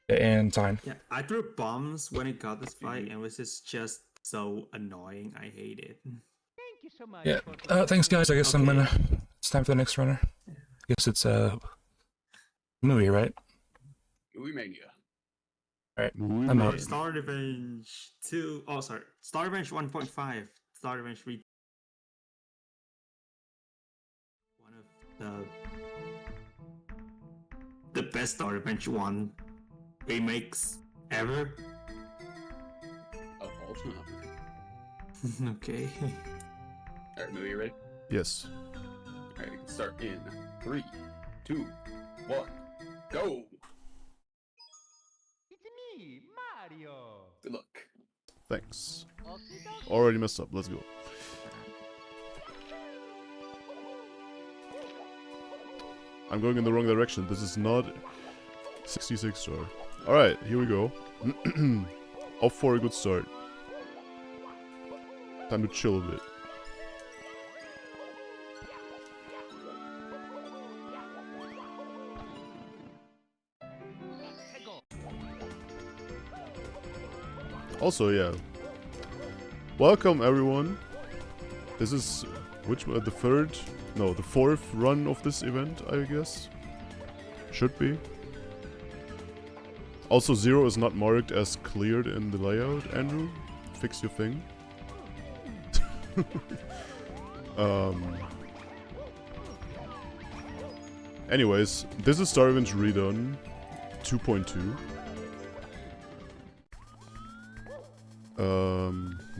and time. Yeah, I threw bombs when it got this fight, and it was just so annoying. I hate it. Thank you so much. Yeah. Thanks, guys. I guess I'm Okay. gonna. It's time for the next runner. I guess it's Mui, right? Muimania. All right. I'm out. Star Revenge 2. Oh, sorry. Star Revenge 1.5. Star Revenge 3. One of the best Star Revenge 1 remakes ever. Of all time. Okay. Alright, Mu, you ready? Yes. Alright, we can start in 3, 2, 1, go! It's me, Mario. Good luck. Thanks. Okie Already messed up. Let's go. I'm going in the wrong direction. This is not 66 star. Alright, here we go. Off for a good start. Time to chill a bit. Also, yeah. Welcome, everyone. This is the fourth run of this event, I guess. Should be. Also, 0 is not marked as cleared in the layout, Andrew. Fix your thing. Anyways, this is Star Revenge Redone 2.2.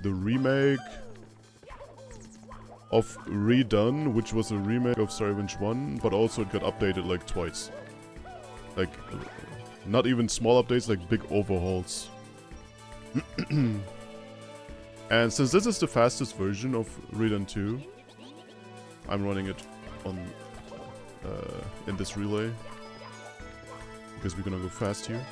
The remake of Redone, which was a remake of Star Revenge 1, but also it got updated like twice. Like, not even small updates, like big overhauls. And since this is the fastest version of Redone 2, I'm running it on in this relay. Because we're gonna go fast here.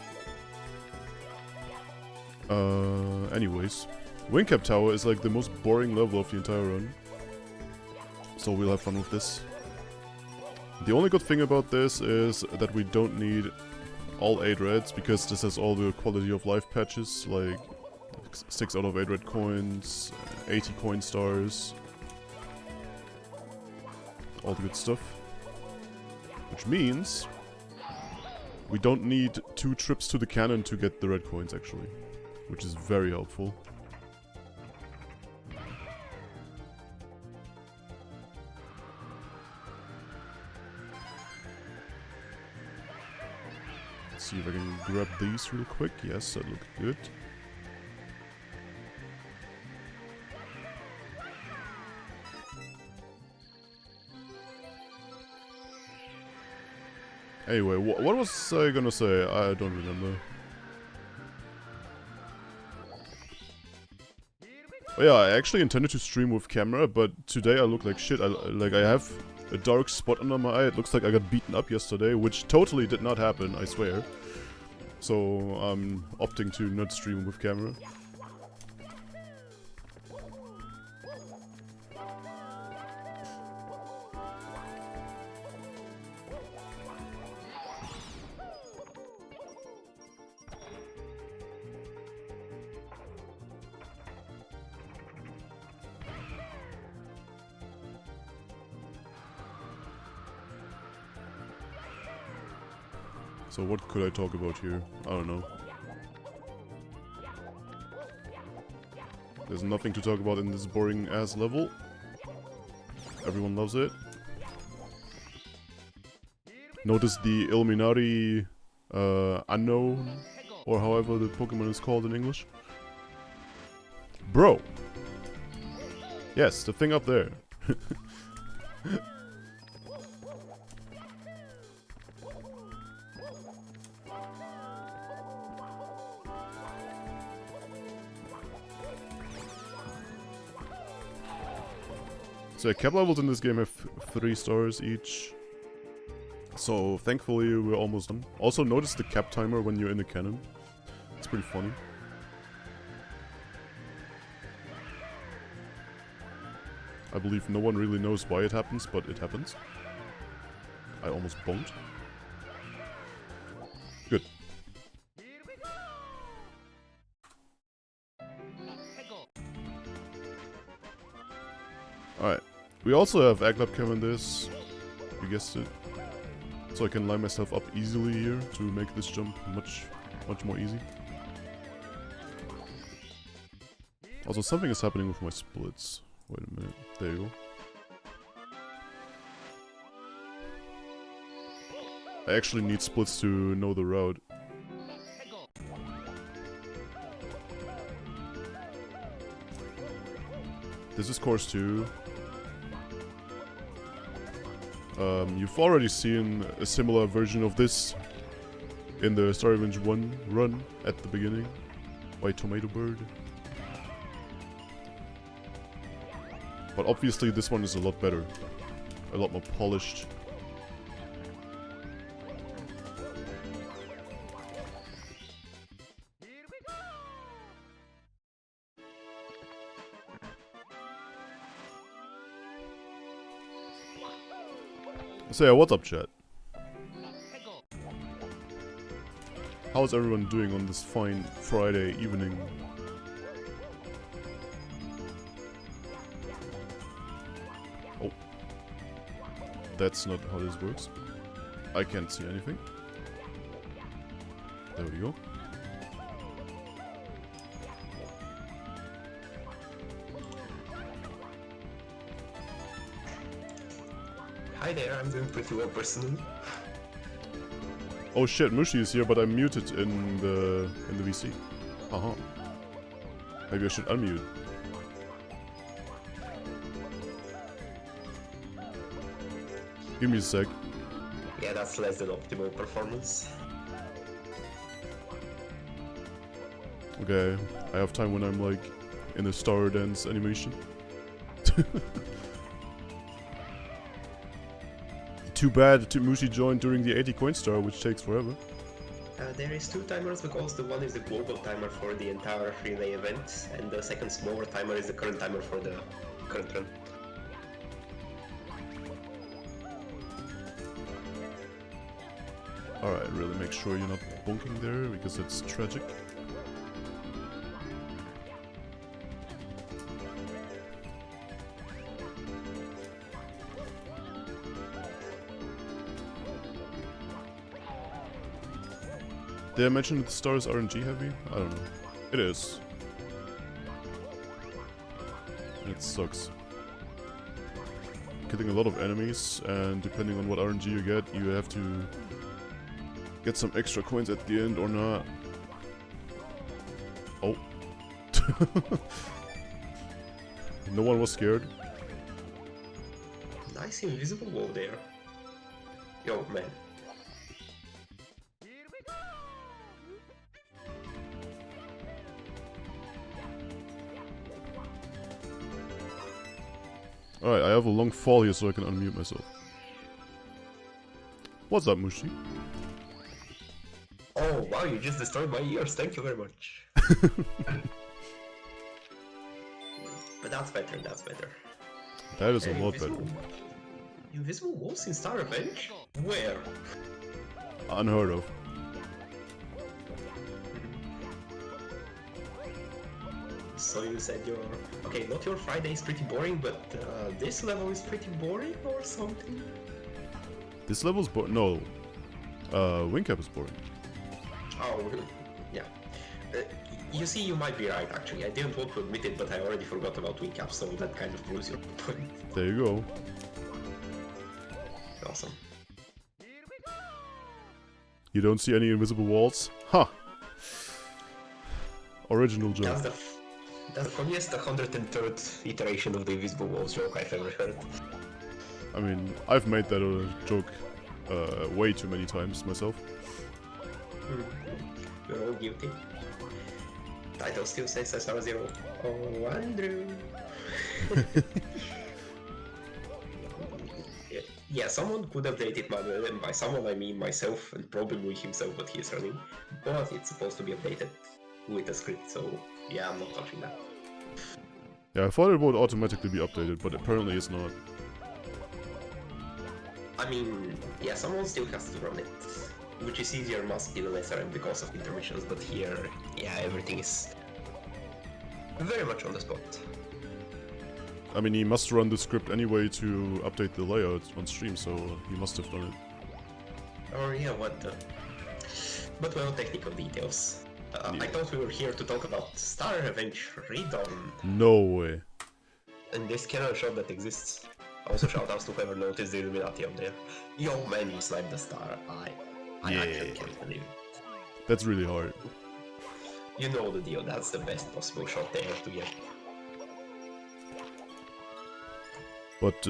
Anyways. Wingcap Tower is like the most boring level of the entire run. So we'll have fun with this. The only good thing about this is that we don't need all 8 reds, because this has all the quality of life patches, like 6 out of 8 red coins, 80 coin stars, all the good stuff. Which means we don't need 2 trips to the cannon to get the red coins, actually. Which is very helpful. Let's see if I can grab these real quick. Yes, that looked good. Anyway, what was I gonna say? I don't remember. Oh yeah, I actually intended to stream with camera, but today I look like shit. I have a dark spot under my eye. It looks like I got beaten up yesterday, which totally did not happen, I swear. So I'm opting to not stream with camera. So what could I talk about here? I don't know. There's nothing to talk about in this boring ass level. Everyone loves it. Notice the Illuminati unknown, or however the Pokemon is called in English. Bro! Yes, the thing up there. So cap levels in this game have 3 stars each. So thankfully we're almost done. Also notice the cap timer when you're in the cannon. It's pretty funny. I believe no one really knows why it happens, but it happens. I almost bonked. Good. We also have Aglap Cam in this. You guessed it. So I can line myself up easily here to make this jump much more easy. Also, something is happening with my splits. Wait a minute. There you go. I actually need splits to know the route. This is course 2. You've already seen a similar version of this in the Star Revenge 1 run at the beginning by Tomato Bird. But obviously this one is a lot better. A lot more polished. So yeah, what's up, chat? How's everyone doing on this fine Friday evening? Oh. That's not how this works. I can't see anything. There we go. Hi there, I'm doing pretty well personally. Oh shit, Mushi is here, but I'm muted in the VC. Haha. Maybe I should unmute. Give me a sec. Yeah, that's less than optimal performance. Okay, I have time when I'm like in a star dance animation. Too bad Mushi joined during the 80 coin star, which takes forever. There is 2 timers because the one is the global timer for the entire relay event, and the second smaller timer is the current timer for the current run. Alright, really make sure you're not bonking there, because it's tragic. Did I mention that the star is RNG heavy? I don't know. It is. And it sucks. Killing a lot of enemies, and depending on what RNG you get, you have to get some extra coins at the end or not. Oh. No one was scared. Nice invisible wall there. Yo, man. Alright, I have a long fall here so I can unmute myself. What's up, Mushi? Oh wow, you just destroyed my ears, thank you very much. But that's better, that's better. That is a lot better. Invisible walls in Star Revenge? Where? Unheard of. So you said your... Okay, not your Friday is pretty boring, but this level is pretty boring or something? This level's boring. No. Wingcap is boring. Oh, yeah. You see, you might be right, actually. I didn't want to admit it, but I already forgot about Wingcap, so that kind of proves your point. There you go. Awesome. You don't see any invisible walls? Ha! Original joke. That's the funniest 103rd iteration of the invisible walls joke I've ever heard. I mean, I've made that a joke way too many times myself. We're all guilty. Title still says SR0. Oh, Andrew. Yeah, someone could have updated manually, and by someone I mean myself, and probably himself, but he's running. But it's supposed to be updated with a script, so yeah, I'm not touching that. Yeah, I thought it would automatically be updated, but apparently it's not. I mean, yeah, someone still has to run it, which is easier must be the SRM because of intermissions, but here, yeah, everything is very much on the spot. I mean, he must run the script anyway to update the layout on stream, so he must have done it. Or yeah, what the... But well, technical details. I thought we were here to talk about Star Revenge Redone. No way. And this canon shot that exists. Also shoutouts to whoever noticed the Illuminati up there. Yo man, you sniped the star. I actually can't believe it. That's really hard. You know the deal, that's the best possible shot there to get. But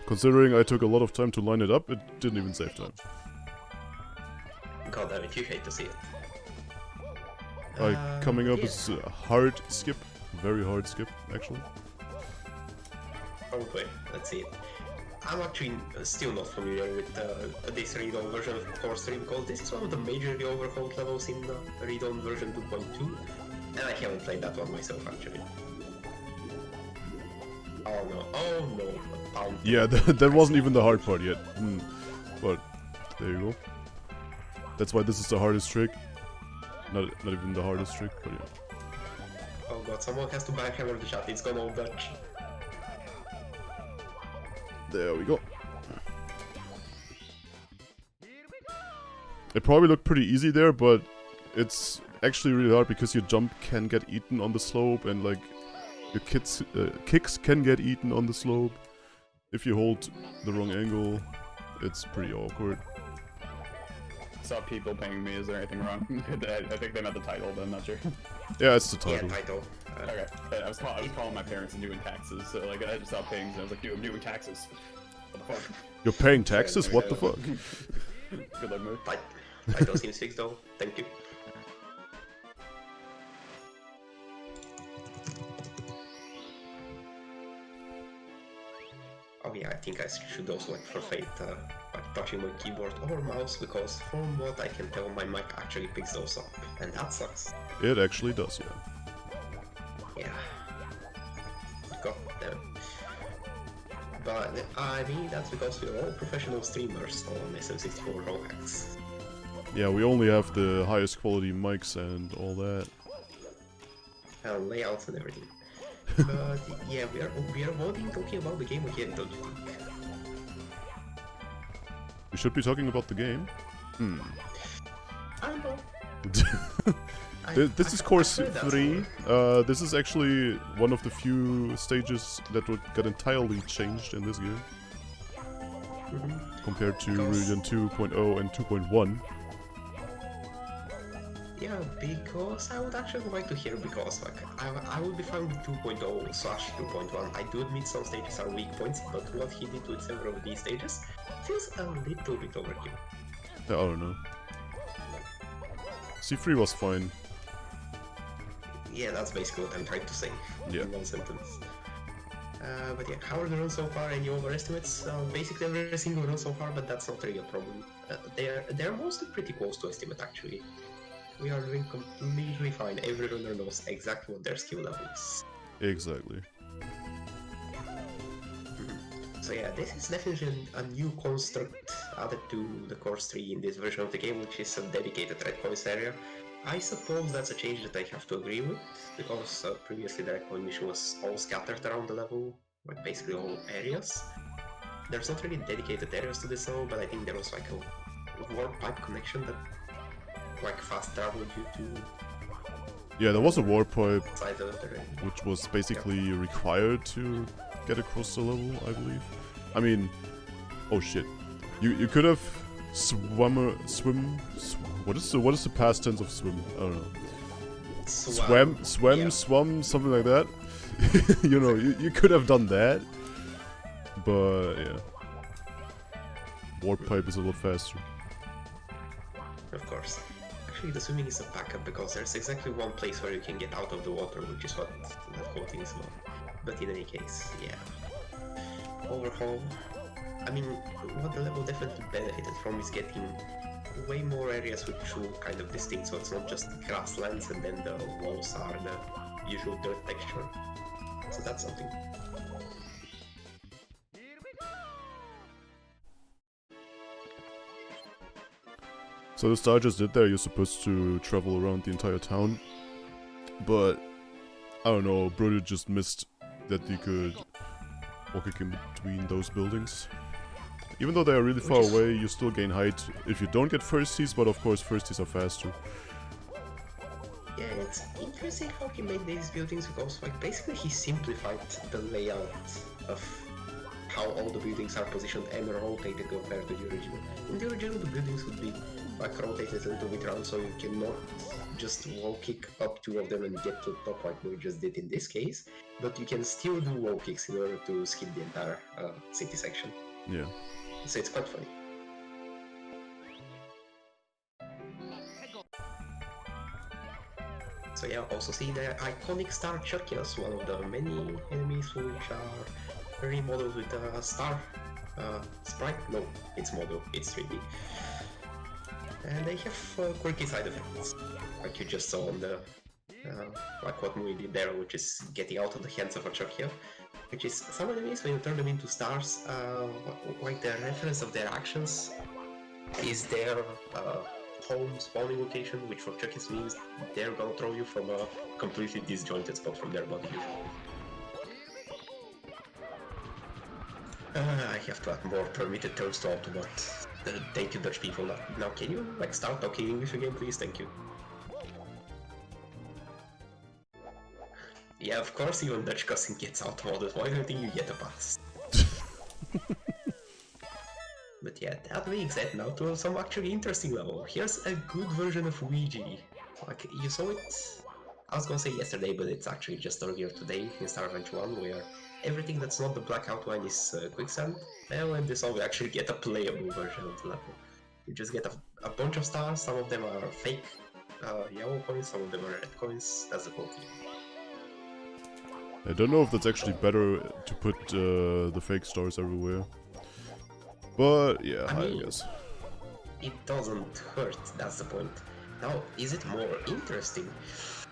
considering I took a lot of time to line it up, it didn't even save time. God damn it, you hate to see it. Coming up yeah. is a hard skip. Very hard skip, actually. Okay, let's see it. I'm actually still not familiar with this Redone version of Course 3 because this is one of the majorly overhauled levels in Redone version 2.2 and I haven't played that one myself actually. Oh no, Yeah, that wasn't even the hard part yet. But there you go. That's why this is the hardest trick. Not even the hardest trick, but yeah. Oh god, someone has to backhammer the shot, it's gonna all Dutch. There we go. It probably looked pretty easy there, but it's actually really hard because your jump can get eaten on the slope and like your kicks can get eaten on the slope. If you hold the wrong angle, it's pretty awkward. Saw people pinging me. Is there anything wrong? I think they meant the title, but I'm not sure. Yeah, it's the Yeah, title. title. Okay. I was calling my parents and doing taxes, so like I just saw pings and I was like, dude, I'm doing taxes. What the fuck? You're paying taxes? What the fuck? Good luck, move. Title seems fixed though, thank you. Oh yeah, I think I should also like forfeit like touching my keyboard or mouse because from what I can tell my mic actually picks those up and that sucks. It actually does, yeah. Yeah. God damn. But I mean that's because we're all professional streamers on SM64 raw hacks. Yeah, we only have the highest quality mics and all that. Layouts and everything. But yeah, we are avoiding talking about the game again, don't you think? We should be talking about the game. I don't know. This is course I've heard that 3. This is actually one of the few stages that got entirely changed in this game. Compared to Redone 2.0 and 2.1. Yeah, because I would actually like to hear because like I would be fine with 2.0/2.1. I do admit some stages are weak points, but what he did with several of these stages feels a little bit overkill. Yeah, I don't know. C3 was fine. Yeah, that's basically what I'm trying to say in one sentence. But yeah, how are the runs so far? Any overestimates? Basically every single run so far, but that's not really a problem. They're mostly pretty close to estimate actually. We are doing completely fine. Every runner knows exactly what their skill level is. Exactly. So yeah, this is definitely a new construct added to the Course 3 in this version of the game, which is a dedicated red coins area. I suppose that's a change that I have to agree with, because previously the red coin mission was all scattered around the level, like basically all areas. There's not really dedicated areas to this level, but I think there was like a warp pipe connection that like fast traveled you to... Yeah, there was a warp pipe, outside the terrain. which was basically required to get across the level, I believe. I mean, oh shit. You could have swum, what is the past tense of swim? I don't know. Swum, something like that. You know, you could have done that. But yeah. Warp pipe is a lot faster. Of course. Actually, the swimming is a backup because there's exactly one place where you can get out of the water, which is what that whole thing is about. But in any case, yeah. Overhaul. I mean, what the level definitely benefited from is getting way more areas which look kind of distinct, so it's not just grasslands and then the walls are the usual dirt texture. So that's something. So the star just did there, you're supposed to travel around the entire town. But, I don't know, Broder just missed that you could walk in between those buildings. Even though they are really far away, you still gain height if you don't get firsties, but of course firsties are faster. Yeah, it's interesting how he made these buildings because, like, basically he simplified the layout of how all the buildings are positioned and rotated compared to the original. In the original, the buildings would be like rotated a little bit around, so you cannot just wall kick up 2 of them and get to the top like we just did in this case, but you can still do wall kicks in order to skip the entire city section. Yeah. So it's quite funny. So yeah, also see the iconic star Chuckias, one of the many enemies which are remodeled with a star sprite. No, it's model, it's 3D. And they have quirky side effects, like you just saw on the, like what Mui did there, which is getting out of the hands of a Chuckia. Which is, some enemies, when you turn them into stars, like the reference of their actions is their home spawning location, which for Chuckies means they're gonna throw you from a completely disjointed spot from their body. I have to add more permitted terms to Autobot. Thank you, Dutch people. Now can you, like, start talking English again, please? Thank you. Yeah, of course even Dutch cussing gets outmoded. Why do you think you get a pass? But yeah, that being said, now to some actually interesting level. Here's a good version of Ouija. Like, you saw it, I was gonna say yesterday, but it's actually just earlier today in Star Adventure 1, where everything that's not the black outline is quicksand. Well, in this one we actually get a playable version of the level. You just get a bunch of stars, some of them are fake yellow coins, some of them are red coins, that's the whole thing. I don't know if that's actually better to put the fake stars everywhere. But yeah, I mean, I guess. It doesn't hurt, that's the point. Now, is it more interesting?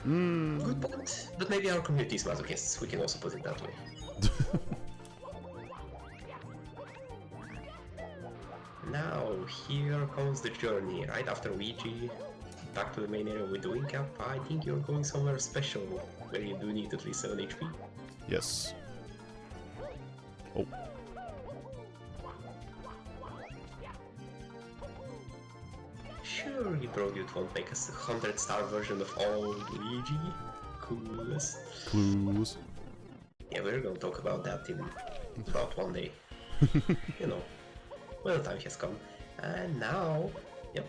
Good point, but maybe our community is masochists, we can also put it that way. Now, here comes the journey, right after Ouija, back to the main area with the wing cap. I think you're going somewhere special, where you do need at least 7 HP. Yes. Oh. Sure, you probably won't make a 100-star version of all Luigi. Coolest. Clues. Yeah, we're gonna talk about that in about one day. You know, when the time has come. And now, yep,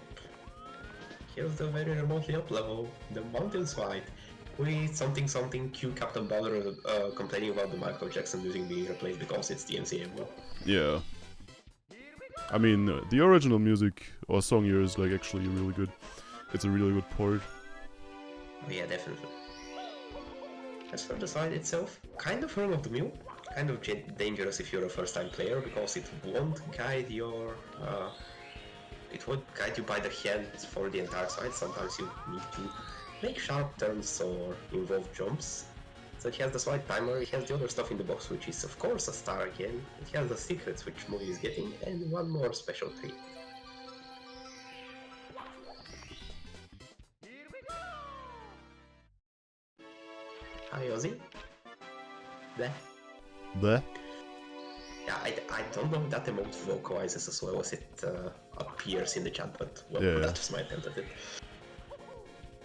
here's the very remotely up level, the Mountains Fight, with something Q Captain Bowler complaining about the Michael Jackson music being replaced because it's the MCA rule. Yeah. I mean, the original music or song here is like actually really good. It's a really good port. Oh yeah, definitely. As for the side itself, kind of wrong of the mill, kind of dangerous if you're a first-time player, because it won't guide your... it won't guide you by the hand for the entire side. Sometimes you need to make sharp turns or involve jumps. So it has the slide timer, it has the other stuff in the box, which is of course a star again, it has the secrets which Movie is getting, and one more special treat. Hi Ozzy? There. Bleh. Yeah, I don't know if that emote vocalizes as well as it appears in the chat, but well, Yeah. that was my attempt at it.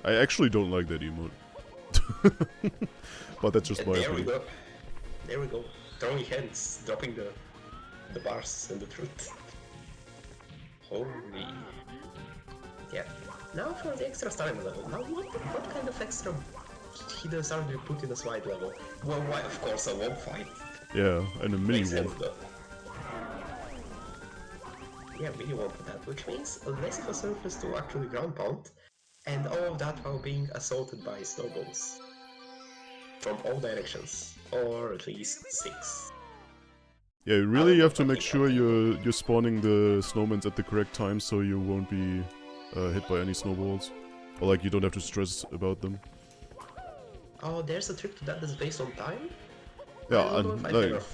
I actually don't like that emote. But that's just my There we opinion. go. There we go. Throwing hands, dropping the bars and the truth. Holy. Yeah. Now for the extra star in the level. Now what kind of extra hidden star do you put in a slide level? Well, why, of course, a wall fight. Yeah, and a mini Makes sense one. though. Yeah, mini one for that, which means less of a surface to actually ground pound, and all of that while being assaulted by snowballs. From all directions, or at least 6. Yeah, you really have to make sure you're spawning the snowmen at the correct time so you won't be hit by any snowballs. Or like you don't have to stress about them. Oh, there's a trick to that that's based on time? Yeah, I don't know and if I've like, ever-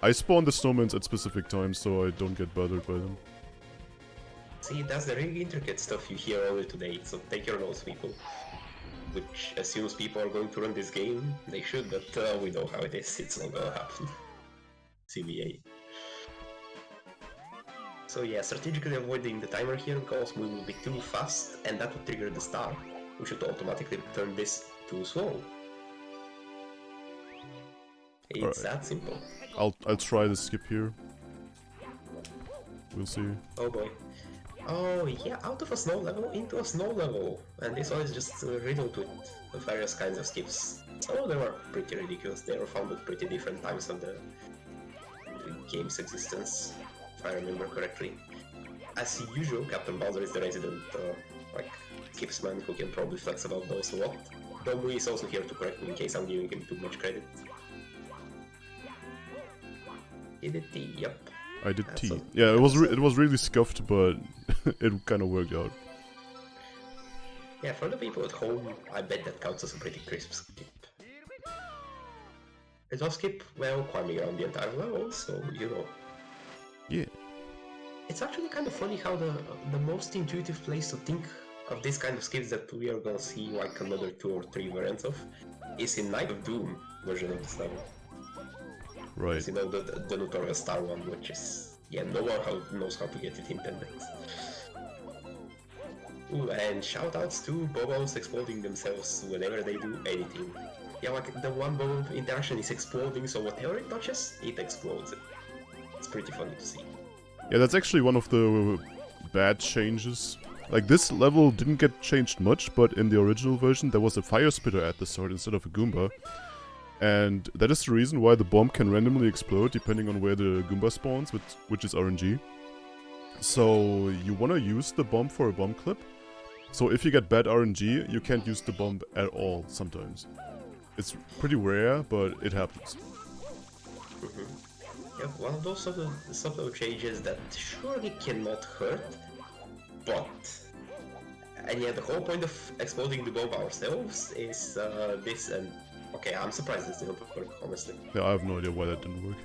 I spawn the snowmen at specific times so I don't get bothered by them. See, that's the really intricate stuff you hear only today, so take your notes, people. which assumes people are going to run this game. They should, but we know how it is. It's not gonna happen. CBA. So yeah, strategically avoiding the timer here because we will be too fast, and that would trigger the star. We should automatically turn this to slow. It's that simple. I'll try the skip here. We'll see. Oh boy. Oh yeah, out of a snow level into a snow level. And this one is just riddled with various kinds of skips. Some of them are pretty ridiculous. They were found at pretty different times of the game's existence, if I remember correctly. As usual, Captain Bowser is the resident skipsman who can probably flex about those a lot. Domui is also here to correct me in case I'm giving him too much credit. He did T, yep. I did That's T. a- Yeah, it was really scuffed, but it kind of worked out. Yeah, for the people at home, I bet that counts as a pretty crisp skip. It was skip, well, climbing around the entire level, so, you know. Yeah. It's actually kind of funny how the most intuitive place to think of this kind of skips that we are gonna see like another 2 or 3 variants of is in Night of Doom version of this level. Right. You know, the notorious star one, which is, yeah, no one knows how to get it intended. Ooh, and shoutouts to bubbles exploding themselves whenever they do anything. Yeah, like the one bubble interaction is exploding, so whatever it touches, it explodes. It's pretty funny to see. Yeah, that's actually one of the bad changes. Like, this level didn't get changed much, but in the original version there was a fire spitter at the start instead of a Goomba. And that is the reason why the bomb can randomly explode depending on where the Goomba spawns, which is RNG. So you want to use the bomb for a bomb clip. So if you get bad RNG, you can't use the bomb at all sometimes. It's pretty rare, but it happens. Yeah, one of those subtle changes that surely cannot hurt, but... And yeah, the whole point of exploding the bomb ourselves is this, and... Okay, I'm surprised this didn't work, honestly. Yeah, I have no idea why that didn't work.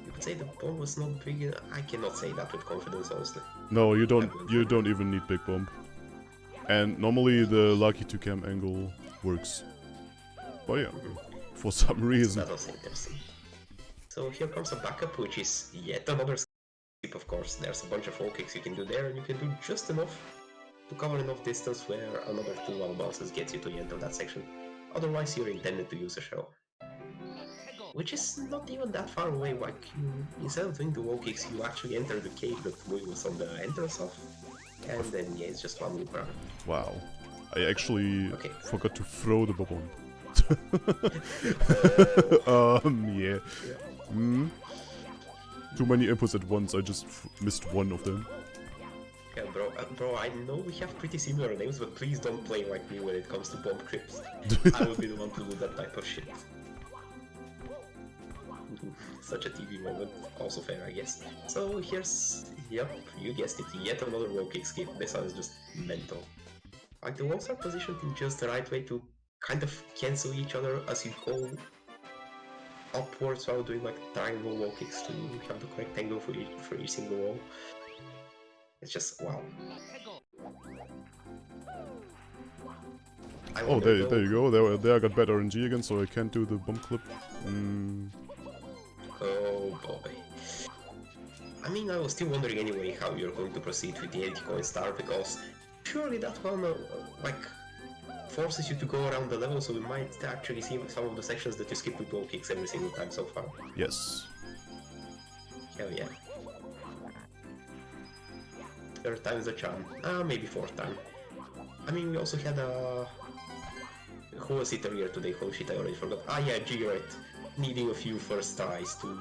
You could say the bomb was not big enough. I cannot say that with confidence, honestly. No, you don't even need big bomb. And normally the Lucky 2 cam angle works. But yeah, for some reason. That was interesting. So here comes a backup, which is yet another skip, of course. There's a bunch of wall kicks you can do there, and you can do just enough to cover enough distance where another 2 wall bounces gets you to the end of that section. Otherwise, you're intended to use a shell. Which is not even that far away, like, instead of doing the wall kicks, you actually enter the cave that Mui was on the entrance of, and then, yeah, it's just one loop around. Wow. I actually forgot to throw the bomb. Yeah. Too many inputs at once, I just missed one of them. Yeah, bro, I know we have pretty similar names, but please don't play like me when it comes to bomb clips. I will be the one to do that type of shit. Such a TV moment, also fair, I guess. So here's, yep, you guessed it, yet another wall kick skip. This one is just mental. Like, the walls are positioned in just the right way to kind of cancel each other as you go upwards while doing like triangle wall kicks to have the correct angle for each single wall. It's just, wow. Oh, there you go. There I got bad RNG again, so I can't do the bomb clip. Oh boy. I mean, I was still wondering anyway how you're going to proceed with the 80 coin star, because surely that one, forces you to go around the level, so we might actually see some of the sections that you skip with wall kicks every single time so far. Yes. Hell yeah. Third time's the charm. Maybe fourth time. I mean, we also had who was it earlier today? Holy shit, I already forgot. Yeah, G-Right. Needing a few first tries to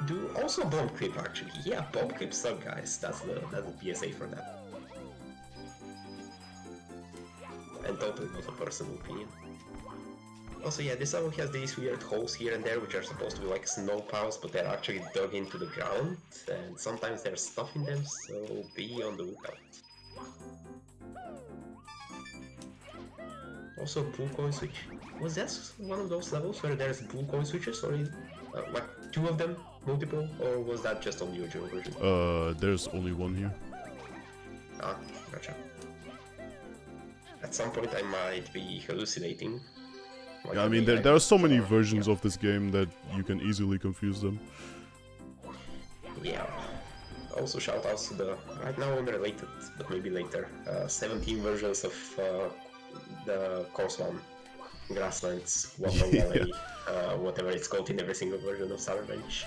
do also bomb clip, actually. Yeah, bomb clip suck, guys. That's the PSA for that. And totally not a personal opinion. Also, yeah, this level has these weird holes here and there, which are supposed to be like snow piles, but they're actually dug into the ground, and sometimes there's stuff in them, so be on the lookout. Also, blue coin switch. Was that one of those levels where there's blue coin switches, or like 2 of them, multiple, or was that just on the original version? There's only one here. Gotcha. some point I might be hallucinating. Like, Yeah, I mean, there are so many versions of this game that you can easily confuse them. Yeah. Also shout outs to the, right now unrelated, but maybe later, 17 versions of the Course 1. Grasslands, Water Valley, whatever it's called in every single version of Star Revenge.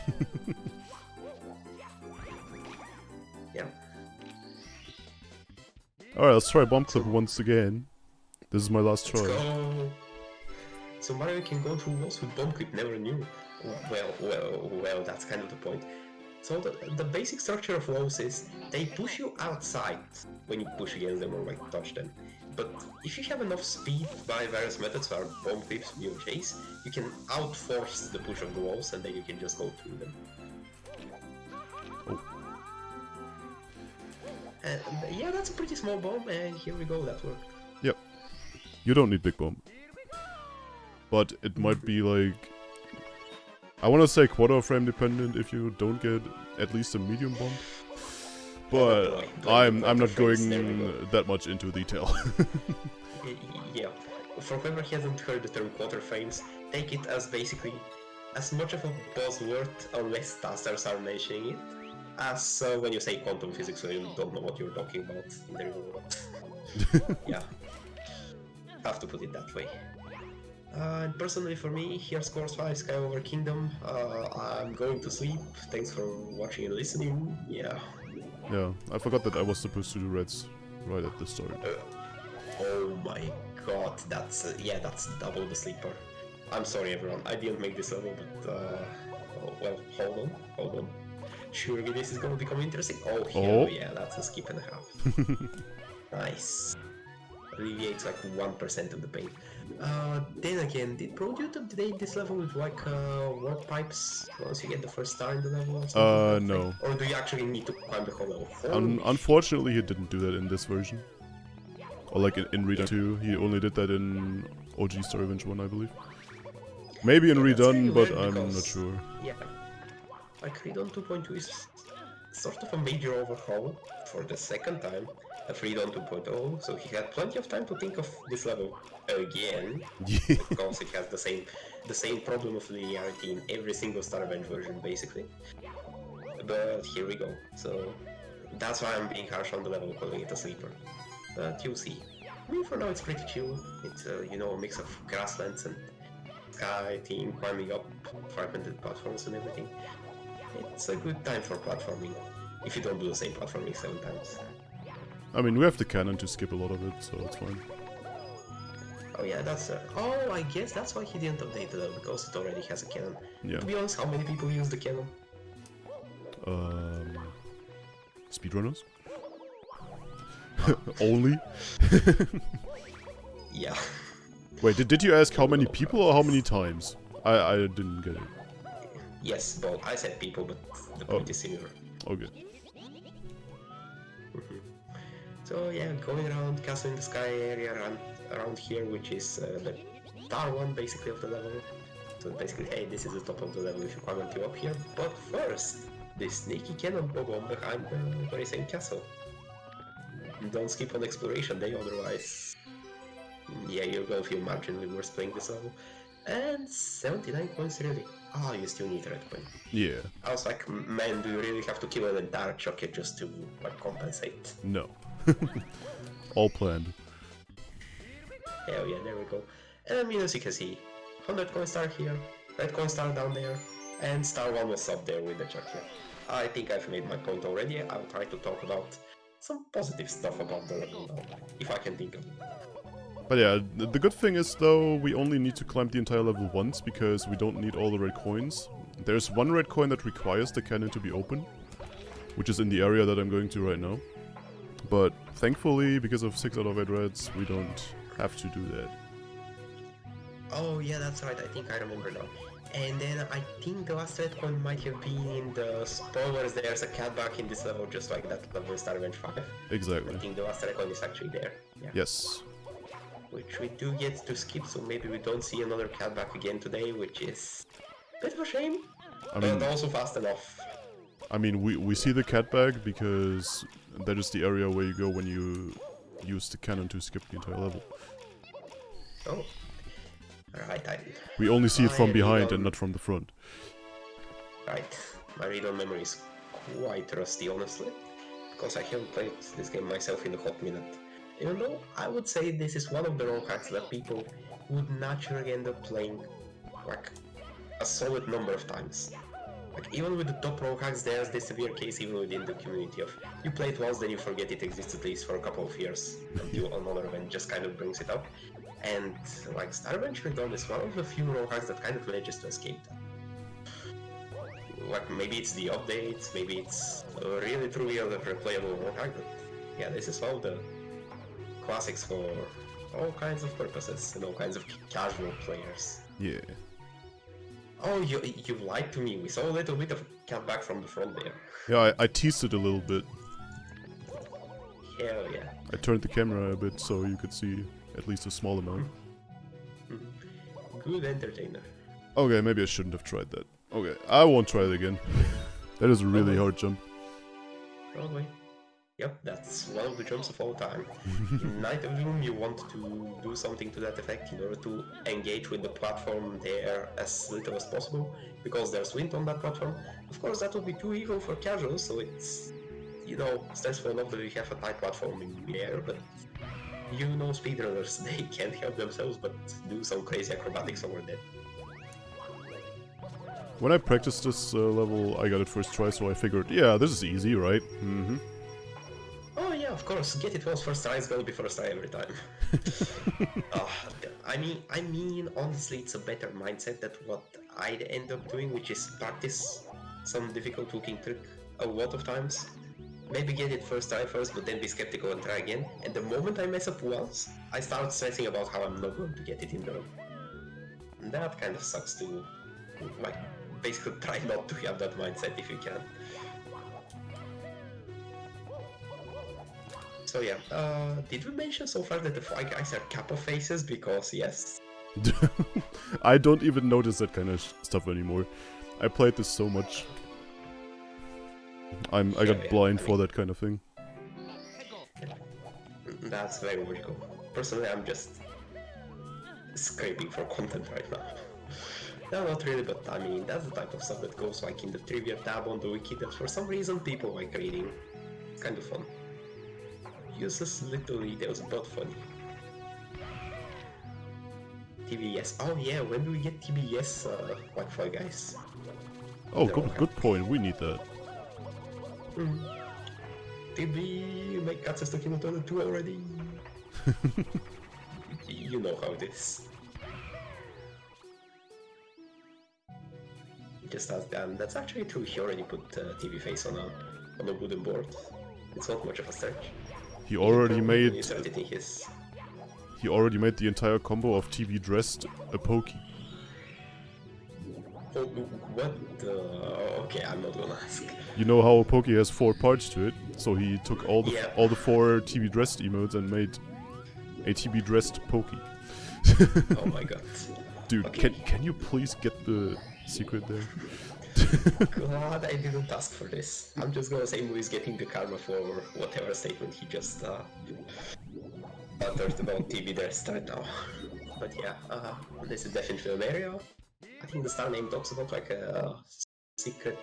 Yeah. Alright, let's try Bomb Clip once again. This is my last Let's try. go! So Mario can go through walls with Bomb Clip, never knew. Well, that's kind of the point. So the basic structure of walls is they push you outside when you push against them or like touch them. But if you have enough speed by various methods or bomb clips in your chase, you can outforce the push of the walls and then you can just go through them. Oh. And yeah, that's a pretty small bomb, and here we go, that worked. Yep. You don't need Big Bomb. But it might be like... I want to say quarter frame dependent if you don't get at least a medium bomb. But I'm not going that much into detail. Yeah. For whoever hasn't heard the term quarter frames, take it as basically as much of a buzzword, unless testers are mentioning it, as when you say quantum physics, so you don't know what you're talking about. There you go. Yeah. Have to put it that way. And personally for me, here's Course 5, Skyover Kingdom. I'm going to sleep. Thanks for watching and listening. Yeah. Yeah, I forgot that I was supposed to do reds right at the start. Oh my god, that's yeah, that's double the sleeper. I'm sorry everyone, I didn't make this level, but oh, well, hold on. Surely this is gonna become interesting. Oh, hell yeah, that's a skip and a half. Nice. Alleviates like 1% of the pain. Then again, did ProDude update this level with like warp pipes once you get the first star in the level or something? No. Or do you actually need to climb the whole level? Unfortunately, he didn't do that in this version. Or like in Redone 2, he only did that in OG Star Revenge 1, I believe. Maybe in Yeah, that's Redone, really but weird I'm because- not sure. Yeah. Like Redone 2.2 is sort of a major overhaul for the second time of Redone 2.0, so he had plenty of time to think of this level again, Yeah. because it has the same problem of linearity in every single Star Revenge version, basically. But here we go. So that's why I'm being harsh on the level, calling it a sleeper. But you'll see. I mean, for now it's pretty chill. It's you know, a mix of grasslands and sky team climbing up fragmented platforms and everything. It's a good time for platforming, if you don't do the same platforming 7 times. I mean, we have the cannon to skip a lot of it, so it's fine. Oh yeah, that's oh, I guess that's why he didn't update it, because it already has a cannon. Yeah. To be honest, how many people use the cannon? Speedrunners? Only? Yeah. Wait, did you ask how many people or how many times? I didn't get it. Yes, well, I said people, but the point is similar. Okay. So yeah, going around Castle in the Sky area around here, which is the Tar 1 basically of the level. So basically, hey, this is the top of the level if you climb until up here. But first, this sneaky cannon bomb behind the very same castle. Don't skip on exploration day, otherwise, yeah, you're gonna feel marginally worse playing this level. And 79 points really. Oh, you still need red point. Yeah. I was like, man, do you really have to kill an entire Chocket just to like compensate? No. All planned. Hell yeah, there we go. And I mean, as you can see, 100 coin star here, red coin star down there, and star 1 was up there with the Chocket. I think I've made my point already. I'll try to talk about some positive stuff about the level now, if I can think of it. But yeah, the good thing is though, we only need to climb the entire level once, because we don't need all the red coins. There's one red coin that requires the cannon to be open, which is in the area that I'm going to right now. But thankfully, because of 6 out of 8 reds, we don't have to do that. Oh yeah, that's right, I think I remember now. And then I think the last red coin might have been in the spoilers. There's a catback in this level, just like that level in Star Revenge 5. Exactly. I think the last red coin is actually there. Yeah. Yes. Which we do get to skip, so maybe we don't see another catback again today, which is a bit of a shame, I mean, but also fast enough. we see the cat bag because that is the area where you go when you use the cannon to skip the entire level. Oh. Right, We only see it from My behind Redone- and not from the front. Right. My Redone memory is quite rusty, honestly. Because I haven't played this game myself in a hot minute. Even though I would say this is one of the roll hacks that people would naturally end up playing like a solid number of times. Like even with the top roll hacks, there's this severe case even within the community of you play it once, then you forget it exists at least for a couple of years until another event just kind of brings it up. And like Starbench Redone is one of the few roll hacks that kind of manages to escape that. Like maybe it's the updates, maybe it's a really truly replayable roll hack, but yeah, this is one of the classics for all kinds of purposes and all kinds of casual players. Yeah. Oh, you lied to me. We saw a little bit of come back from the front there. Yeah, I teased it a little bit. Hell yeah. I turned the camera a bit so you could see at least a small amount. Good entertainer. Okay, maybe I shouldn't have tried that. Okay, I won't try it again. That is a really hard jump. Probably. Yep, that's one of the jumps of all time. In Night of Doom, you want to do something to that effect in order to engage with the platform there as little as possible, because there's wind on that platform. Of course, that would be too evil for casuals, so it's, you know, stressful enough that we have a tight platform in the air, but you know speedrunners, they can't help themselves but do some crazy acrobatics over there. When I practiced this level, I got it first try, so I figured, yeah, this is easy, right? Oh yeah, of course. Get it once first try is gonna be first try every time. I mean, honestly, it's a better mindset than what I'd end up doing, which is practice some difficult looking trick a lot of times. Maybe get it first try first, but then be skeptical and try again. And the moment I mess up once, I start stressing about how I'm not going to get it in the room. And that kind of sucks to, like, basically try not to have that mindset if you can. So yeah, did we mention so far that the Fly Guys are Kappa faces? Because yes. I don't even notice that kind of stuff anymore. I played this so much. I got blind for that kind of thing. That's very logical. Personally, I'm just scraping for content right now. No, not really, but I mean, that's the type of stuff that goes like in the trivia tab on the wiki that for some reason people like reading. It's kind of fun. Useless little details, but funny. TBS. Oh yeah, when do we get TBS like Fall Guys? Oh, good point. We need that. Did we make Katsu stuck in the toilet 2 already? You know how it is. Just ask Dan. That's actually true. He already put TV face on a wooden board. It's not much of a stretch. He already made the entire combo of TV dressed a pokey. Oh, what? Okay, I'm not gonna ask. You know how a pokey has 4 parts to it, so he took all the 4 TV dressed emotes and made a TV dressed pokey. Oh my god. Dude, okay. can you please get the secret there? God, I didn't ask for this. I'm just gonna say Mui's getting the karma for whatever statement he just uttered about TV dressed right now. But yeah, this is definitely an area. I think the star name talks about like a secret.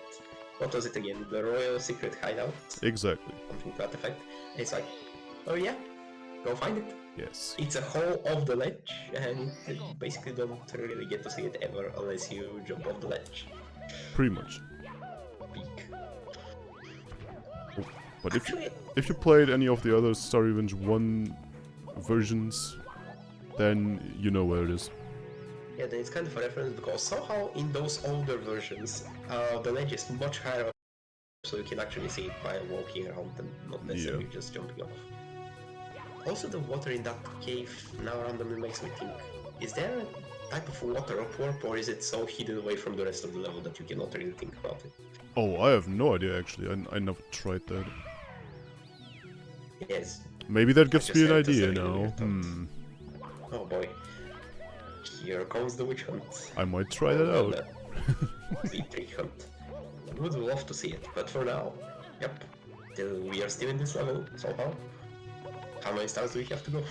What was it again? The royal secret hideout? Exactly. Something to that effect. And it's like, oh yeah, go find it. Yes. It's a hole off the ledge, and you basically don't really get to see it ever unless you jump off the ledge. Pretty much. Peak. But Actually, if you played any of the other Star Revenge 1 versions, then you know where it is. yeah, then it's kind of a reference because somehow in those older versions, the ledge is much higher up, so you can actually see it by walking around and not necessarily just jumping off. Also, the water in that cave now randomly makes me think, is there a type of water upwarp, or is it so hidden away from the rest of the level that you cannot really think about it? Oh, I have no idea actually. I never tried that. Yes. Maybe that gives just me an had to idea say it now. in Oh boy. Here comes the witch hunt. I might try that out. The trick hunt. I would love to see it, but for now, yep. We are still in this level, somehow. how many stars do we have to go?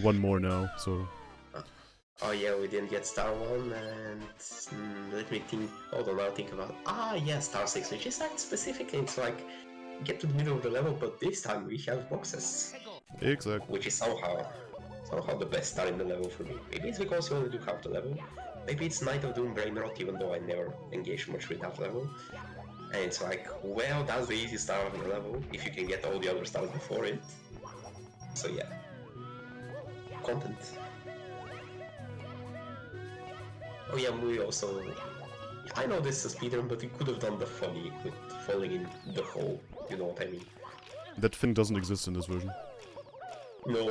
One more now, so... Oh yeah, we didn't get star 1, and let me think. Hold on, I'll think about. Yeah, star 6, which is like specific. It's like get to the middle of the level, but this time we have boxes, Exactly. which is somehow the best star in the level for me. Maybe it's because you only do half the level. Maybe it's Night of Doom Brain Rot, even though I never engaged much with that level. And it's like, well, that's the easy star of the level if you can get all the other stars before it. So yeah, content. Oh yeah, Mui also... I know this is a speedrun, but we could have done the funny with falling in the hole, you know what I mean? That thing doesn't exist in this version. No,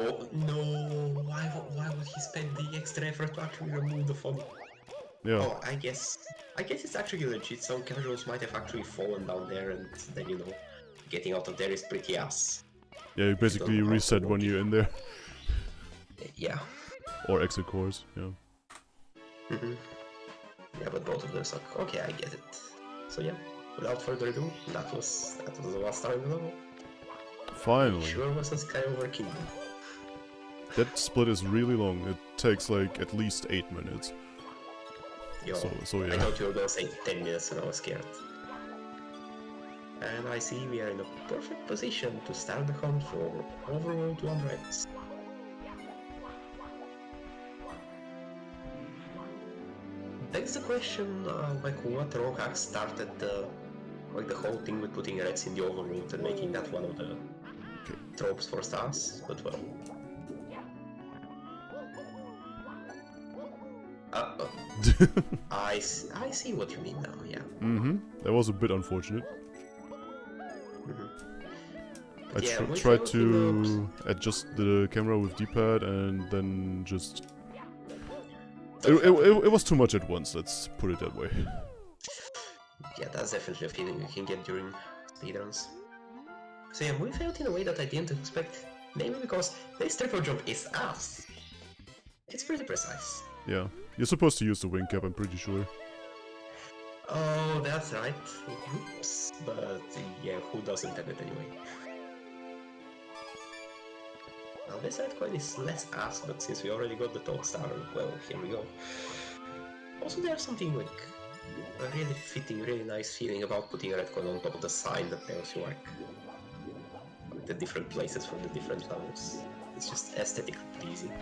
why would he spend the extra effort to actually remove the funny? Yeah. Oh, I guess it's actually legit, some casuals might have actually fallen down there, and then, you know, getting out of there is pretty ass. Yeah, you basically Don't know how to reset when work you're in there. Yeah. Or exit course, yeah. Yeah, but both of them suck. Okay, I get it. So yeah, without further ado, that was the last star in the level. Finally. Sure was a Takeover Kingdom. That split is really long. It takes like at least 8 minutes. Yo, So I yeah. thought you were gonna say 10 minutes and I was scared. And I see we are in a perfect position to start the hunt for Overworld 1 Reds. Begs the question, like what wrong hack started the whole thing with putting Reds in the Overworld and making that one of the tropes for stars, but well. I see what you mean now, yeah. That was a bit unfortunate. I Yeah, we tried failed to adjust the camera with D-pad and then just... It was too much at once, let's put it that way. Yeah, that's definitely a feeling you can get during speedruns. So yeah, we failed in a way that I didn't expect. Maybe because this triple jump is ass. It's pretty precise. Yeah, you're supposed to use the wing cap, I'm pretty sure. Oh, that's right. Oops. But yeah, who doesn't have it anyway? Now this red coin is less ass, but since we already got the top star, well, here we go. Also, there's something like a really fitting, really nice feeling about putting a red coin on top of the sign that tells you like the different places for the different levels. It's just aesthetically pleasing.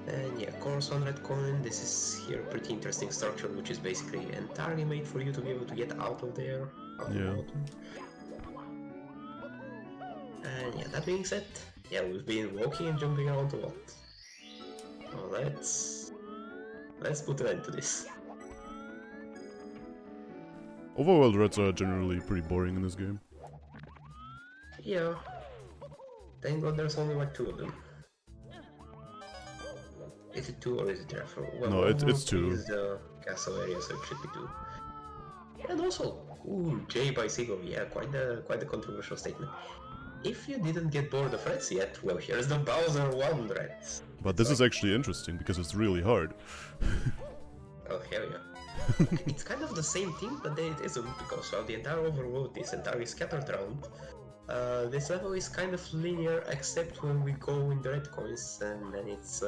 And yeah, course on red coin, this is here a pretty interesting structure which is basically entirely made for you to be able to get out of there, out of the bottom. And yeah, that being said, yeah, we've been walking and jumping around a lot. So let's put an end to this. Overworld reds are generally pretty boring in this game. Yeah. Thank God there's only like 2 of them. Is it 2 or is it 3? Well, No, it's 2. Is the castle area, so it should be 2. And also, ooh, J by Seagull, yeah, quite the controversial statement. If you didn't get bored of Reds yet, well, here's the Bowser 1 Reds. But this is actually interesting, because it's really hard. Oh, hell yeah. It's kind of the same thing, but then it isn't, because while the entire overworld is entirely scattered around, this level is kind of linear, except when we go in the red coins, and then it's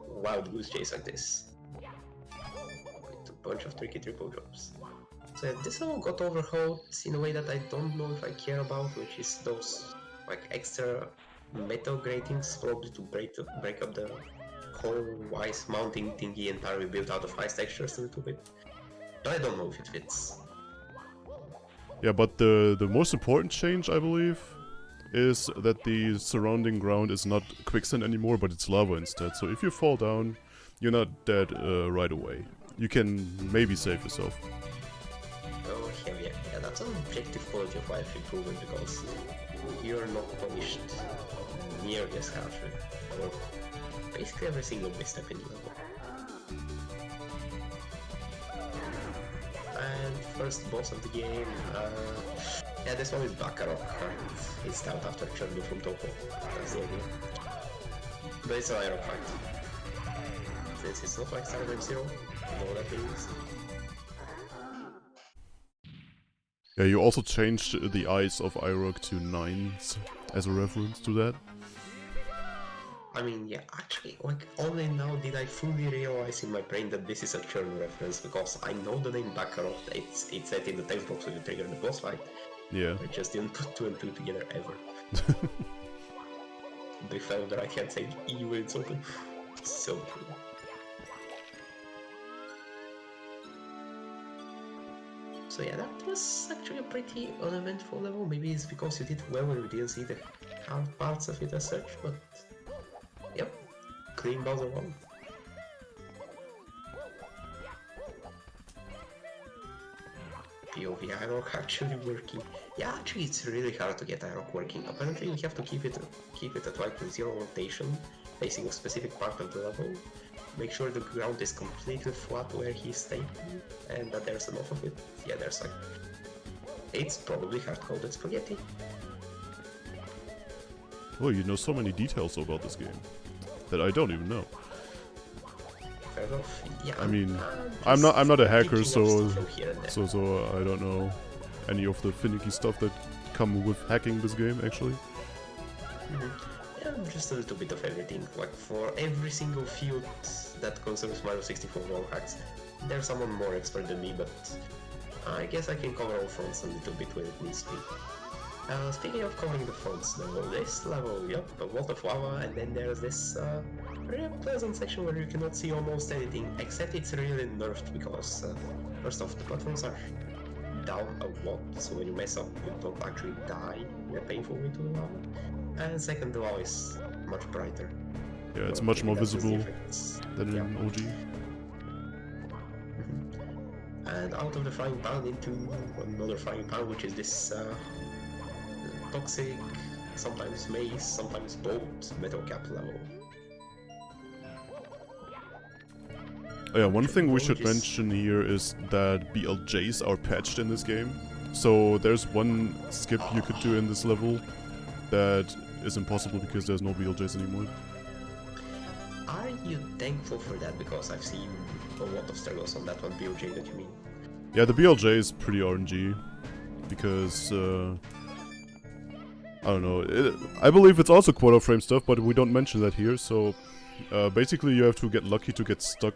wild goose chase like this. With a bunch of tricky triple jumps. So yeah, this level got overhauled in a way that I don't know if I care about, which is those like extra metal gratings, probably to break up the whole ice mounting thingy entirely built out of ice textures a little bit. But I don't know if it fits. Yeah, but the most important change, I believe, is that the surrounding ground is not quicksand anymore, but it's lava instead. So if you fall down, you're not dead right away. You can maybe save yourself. Oh, hell yeah. Yeah, that's an objective quality of life improvement, because you're not punished nearly as harshly for basically every single misstep in the level. And first boss of the game, yeah, this one is Baccarat, and it's out after Chernobyl from Toko. That's the idea. But it's an iron fight. Since it's not like Star Wars 0, you know what that means. Yeah, you also changed the eyes of Irok to 9s as a reference to that. I mean, yeah, actually, like, only now did I fully realize in my brain that this is a churn reference, because I know the name Bakarov, it's said in the text box when you trigger the boss fight. Yeah. I just didn't put 2 and 2 together ever. They fell on the right hand side, E when it's open. So true. So yeah, that was actually a pretty uneventful level. Maybe it's because you did well and we didn't see the hard parts of it as such, but yep, clean Bowser 1. POV Irok actually working. Yeah, actually it's really hard to get Irok working. Apparently we have to keep it at like 0 rotation, facing a specific part of the level. Make sure the ground is completely flat where he's staying, and that there's enough of it. Yeah, there's like... It's probably hard-coded spaghetti. Oh, you know so many details about this game that I don't even know. Fair enough. Yeah, I mean, I'm not a hacker, so so I don't know any of the finicky stuff that come with hacking this game actually. Yeah, just a little bit of everything. Like for every single field that concerns Mario 64 wall hacks, there's someone more expert than me, but I guess I can cover all fronts a little bit when it needs to be. Speaking of covering the fronts, though, this level, yep, a lot of lava, and then there's this very pleasant section where you cannot see almost anything, except it's really nerfed because, first off, the platforms are down a lot, so when you mess up, you don't actually die in a painful way to the lava. And second, the lava is much brighter. Yeah, it's Well, much maybe more that's just the visible effects. than Yeah. in OG. And out of the frying pan into another frying pan, which is this toxic, sometimes maze, sometimes bolt, metal cap level. Oh yeah, one thing we should Just- mention here is that BLJs are patched in this game. So there's one skip you could do in this level that is impossible because there's no BLJs anymore. Are you thankful for that? Because I've seen a lot of struggles on that one BOJ that you mean. Yeah, the BLJ is pretty RNG because I don't know. I believe it's also quarter frame stuff, but we don't mention that here. So basically, you have to get lucky to get stuck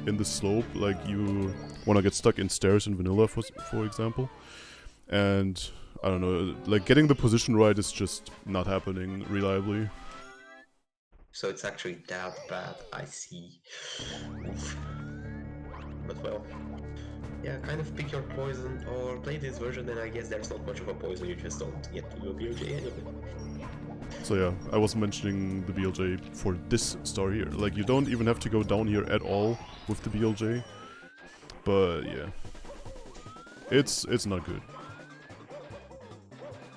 in the slope. Like you want to get stuck in stairs in vanilla, for example. And I don't know. Like getting the position right is just not happening reliably. So it's actually that bad, I see. Oof. But well, yeah, kind of pick your poison or play this version, and I guess there's not much of a poison, you just don't get to do a BOJ anyway. So yeah, I was mentioning the BLJ for this star here. Like you don't even have to go down here at all with the BLJ. But yeah, it's not good.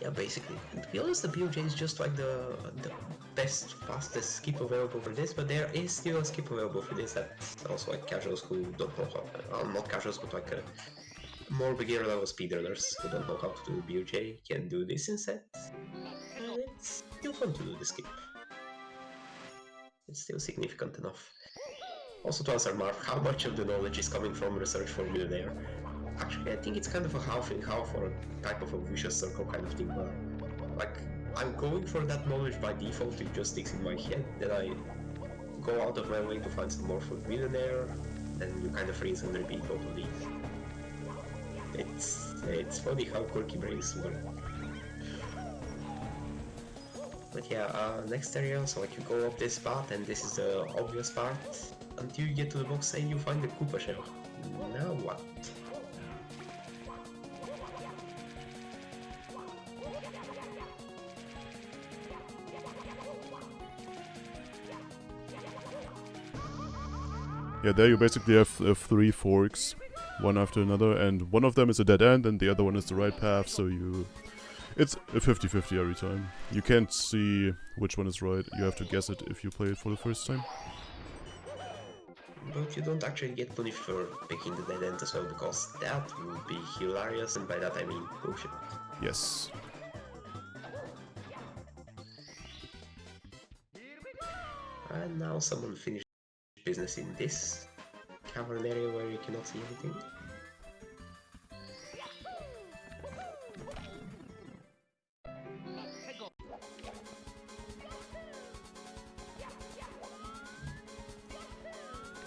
Yeah, basically. And to be honest, the BOJ is just like the best, fastest skip available for this, but there is still a skip available for this that's also like casuals who don't know how, not casuals, but like more beginner level speedrunners who don't know how to do BOJ can do this instead. And it's still fun to do the skip. It's still significant enough. Also to answer Marv, how much of the knowledge is coming from research for Millionaire? Actually, I think it's kind of a half and half, or a type of a vicious circle kind of thing, but like, I'm going for that knowledge by default, it just sticks in my head, then I go out of my way to find some more for Millionaire, then you kind of rinse and repeat both of these. It's funny how quirky brains work. But yeah, next area, so like you go up this path, and this is the obvious part, until you get to the box and you find the Koopa shell. Now what? Yeah, there you basically have 3 forks, one after another, and one of them is a dead end and the other one is the right path, so it's a 50-50 every time. You can't see which one is right, you have to guess it if you play it for the first time. But you don't actually get punished for picking the dead end as well, because that would be hilarious, and by that I mean bullshit. Yes. And now someone finished business in this cavern area where you cannot see anything.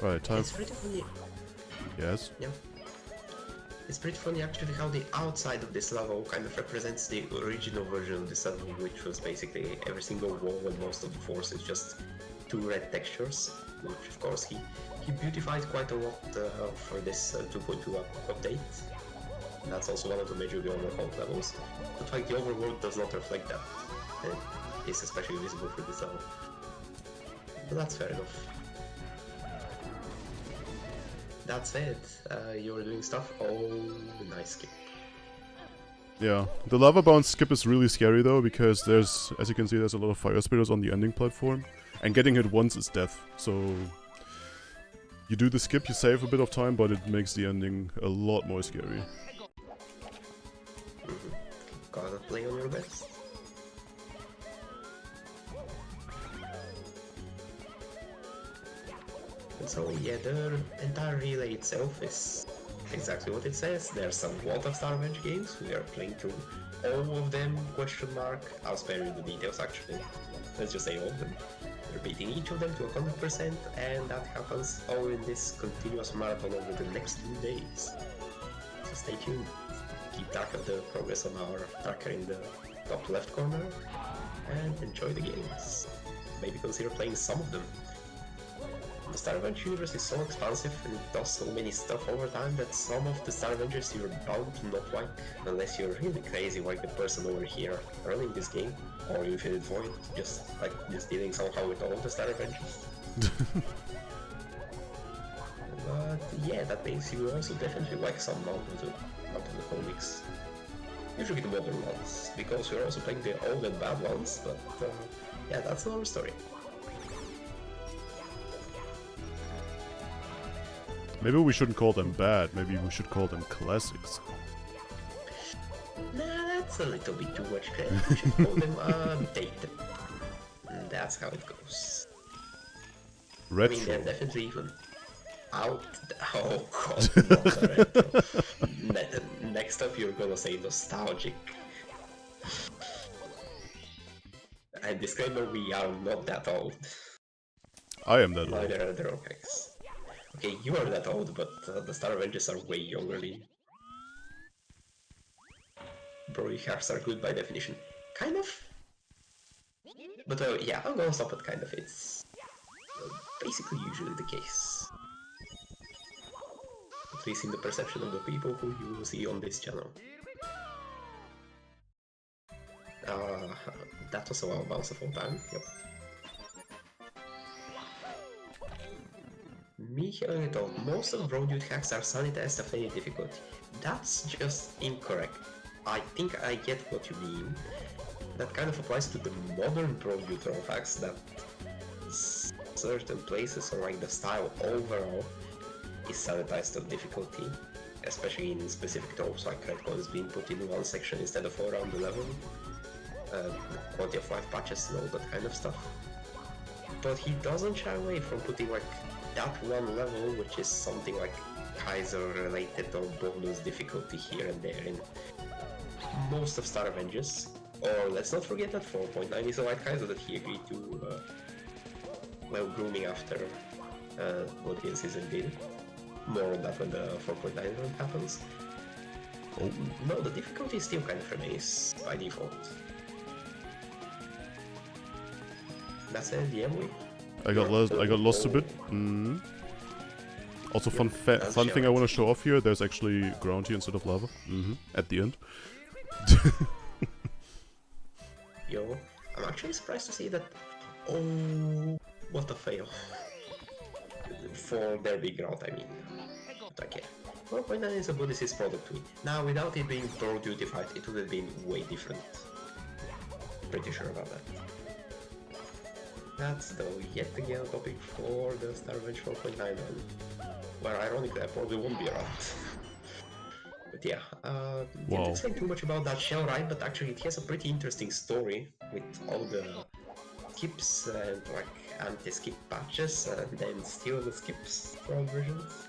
Alright, time. It's pretty funny. Yes. Yeah. It's pretty funny actually how the outside of this level kind of represents the original version of this level, which was basically every single wall and most of the floors is just two red textures, which of course he beautified quite a lot for this 2.2 update. And that's also one of the majorly overhauled levels. But like the overworld does not reflect that. And it's especially visible for this level. But that's fair enough. That's it. You were doing stuff. Oh, nice skip. Yeah, the lava bound skip is really scary though, because there's, as you can see, there's a lot of fire spitters on the ending platform, and getting hit once is death. So you do the skip, you save a bit of time, but it makes the ending a lot more scary. Gotta play on your best. And so yeah, the entire relay itself is exactly what it says. There's a lot of Star Revenge games. We are playing through all of them, question mark. I'll spare you the details actually. Let's just say all of them. We're beating each of them to 100%, and that happens all in this continuous marathon over the next 2 days. So stay tuned. Keep track of the progress on our tracker in the top left corner, and enjoy the games. Maybe consider playing some of them. The Star Revenge universe is so expansive and it does so many stuff over time that some of the Star Avengers you're bound to not like, unless you're really crazy like the person over here running this game, or Infinite Void, just dealing somehow with all of the Star Avengers. But yeah, that means you also definitely like some out of the comics. Usually the modern ones, because we're also playing the old and bad ones, but yeah, that's another story. Maybe we shouldn't call them bad, maybe we should call them classics. Nah, that's a little bit too much credit. We should call them dated. And that's how it goes. I mean, they're Retro. definitely even out. Oh god, not retro. Next up, you're gonna say nostalgic. And disclaimer: we are not that old. I am that old. Neither are the Rockhex. Okay, you are that old, but the Star Avengers are way younger. Bro, hairs are good by definition. Kind of. But yeah, I'm gonna stop at kind of. It's basically usually the case. At least in the perception of the people who you will see on this channel. That was a while bounce of all time, yep. Me hearing it all, most of Road Dude hacks are sanitized of any difficulty. That's just incorrect. I think I get what you mean. That kind of applies to the modern Pro Dude ROM hacks, that certain places or like the style overall is sanitized of difficulty. Especially in specific tropes like Redone is being put in one section instead of all around the level. Quality of life patches and all that kind of stuff. But he doesn't shy away from putting like that one level, which is something like Kaiser related or bonus difficulty here and there in most of Star Avengers. Or let's not forget that 4.9 is a white Kaiser that he agreed to well, grooming after audiences indeed. More on that when the 4.9 run happens. Oh. No, the difficulty still kind of remains by default. That's it, the MW. I got lost a bit. Also, fun thing I want to show off here. There's actually ground here instead of lava. At the end. Yo, I'm actually surprised to see that. Oh, what a fail! For their big ground, I mean. But okay, 4.9 is a Buddhist product to me. Now, without it being Pro Duty-fied, it would have been way different. Pretty sure about that. That's though yet again a topic for the Star Revenge 4.9 one, where ironically I probably won't be around. But yeah, didn't explain too much about that shell ride, but actually it has a pretty interesting story with all the skips and like anti-skip patches and then still the skips from versions.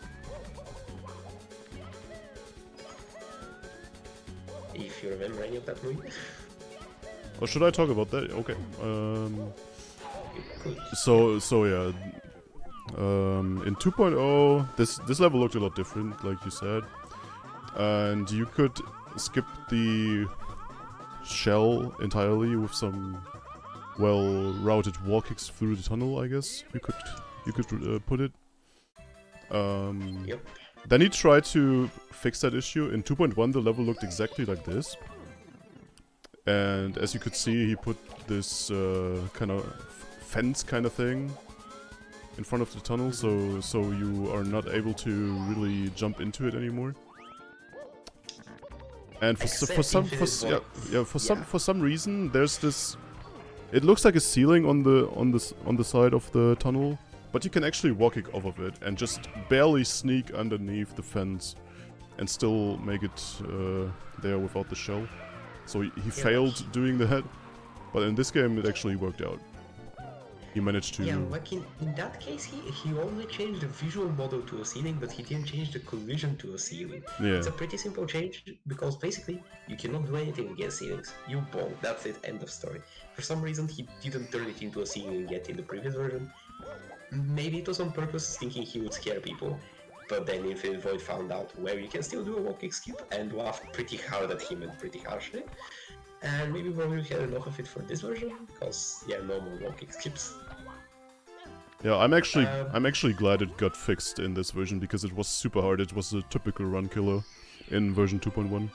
If you remember any of that movie. Or should I talk about that? Okay. So yeah, In 2.0, this level looked a lot different, like you said. And you could skip the shell entirely with some well-routed wall kicks through the tunnel, I guess you could put it. Yep. Then he tried to fix that issue. In 2.1 the level looked exactly like this. And as you could see, he put this kind of fence kind of thing in front of the tunnel, so you are not able to really jump into it anymore. And for some reason there's this. It looks like a ceiling on the side of the tunnel, but you can actually walk it off of it and just barely sneak underneath the fence and still make it there without the shell. So he failed doing that, but in this game it actually worked out. He managed to... Yeah, like in that case, he only changed the visual model to a ceiling, but he didn't change the collision to a ceiling. Yeah. It's a pretty simple change, because basically, you cannot do anything against ceilings. You bonk, that's it, end of story. For some reason, he didn't turn it into a ceiling yet in the previous version. Maybe it was on purpose, thinking he would scare people. But then Infinite Void found out where you can still do a walking skip and laughed pretty hard at him and pretty harshly. And maybe we had enough of it for this version, because yeah, no more walking skips. Yeah, I'm actually glad it got fixed in this version, because it was super hard. It was a typical run killer in version 2.1.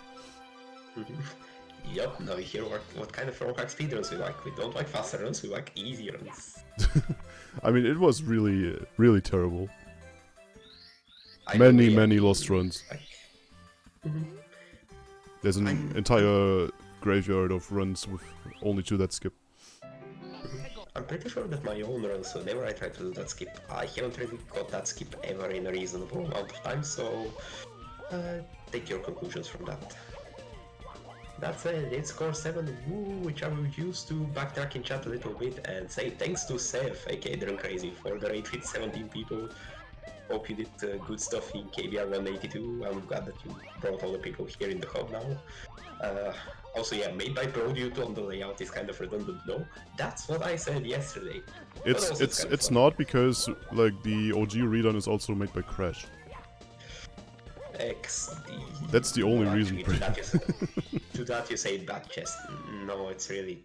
Yup, now you hear what kind of throwback speedruns we like. We don't like faster runs, we like easy runs. I mean, it was really, really terrible. I Many agree, lost runs. There's an entire graveyard of runs with only 2 that skip. I'm pretty sure that my own runs, whenever I try to do that skip, I haven't really got that skip ever in a reasonable amount of time, so take your conclusions from that. That said, it's core 7, woo, which I will use to backtrack in chat a little bit and say thanks to Sev, aka Drunk Crazy, for the raid with 17 people. Hope you did good stuff in KBR 182. I'm glad that you brought all the people here in the hub now. Also, yeah, made by Produte on the layout is kind of redundant. No, that's what I said yesterday. It's not, because like the OG Redone is also made by Crash. XD. That's the only reason. To that you say bad chest. No, it's really.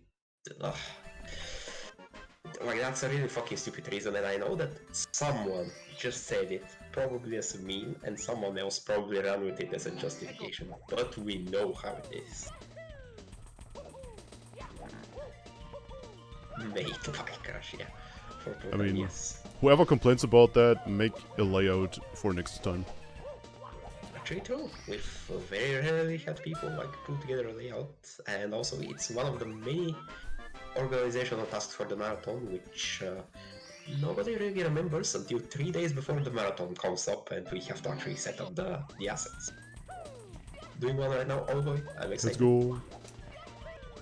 Like, that's a really fucking stupid reason, and I know that someone just said it, probably as a meme, and someone else probably ran with it as a justification, but we know how it is. Made by Crash, yeah. I mean, yes. Whoever complains about that, make a layout for next time. Actually true, we've very rarely had people like put together a layout, and also it's one of the many organizational tasks for the marathon, which nobody really remembers until 3 days before the marathon comes up and we have to actually set up the assets. Doing one right now, oh boy, I'm excited. Let's go.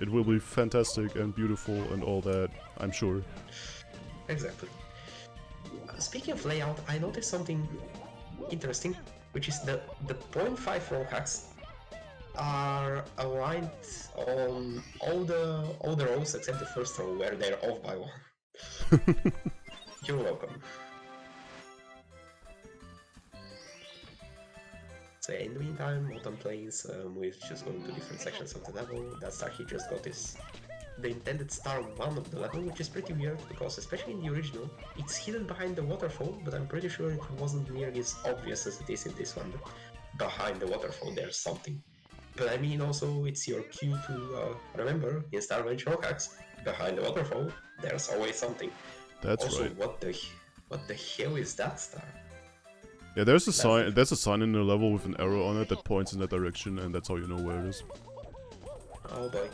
It will be fantastic and beautiful and all that, I'm sure. Exactly. Speaking of layout, I noticed something interesting, which is the 0.5 roll hacks are aligned on all the rows except the first row where they're off by 1. You're welcome. So yeah, in the meantime, Autumn Plains, we're just going to different sections of the level. That star he just got is the intended star 1 of the level, which is pretty weird because, especially in the original, it's hidden behind the waterfall, but I'm pretty sure it wasn't nearly as obvious as it is in this one. Behind the waterfall there's something. But I mean, also, it's your cue to remember, in Star Range Rockhax, behind the waterfall, there's always something. That's also, right. What the hell is that star? Yeah, there's a sign. There's a sign in the level with an arrow on it that points in that direction, and that's how you know where it is. Oh boy.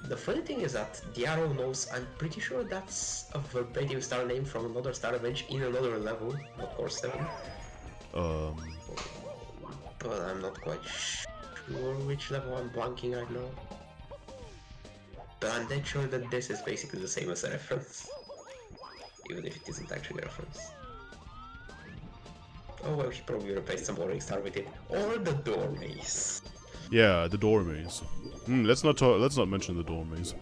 The funny thing is that the arrow knows, I'm pretty sure that's a verbatim star name from another Star Range in another level, not Core 7. But I'm not quite sure which level I'm blanking right now. But I'm dead sure that this is basically the same as a reference. Even if it isn't actually a reference. Oh well, he probably replaced some boring star with it. Or the door maze. Yeah, the door maze. Let's not mention the door maze.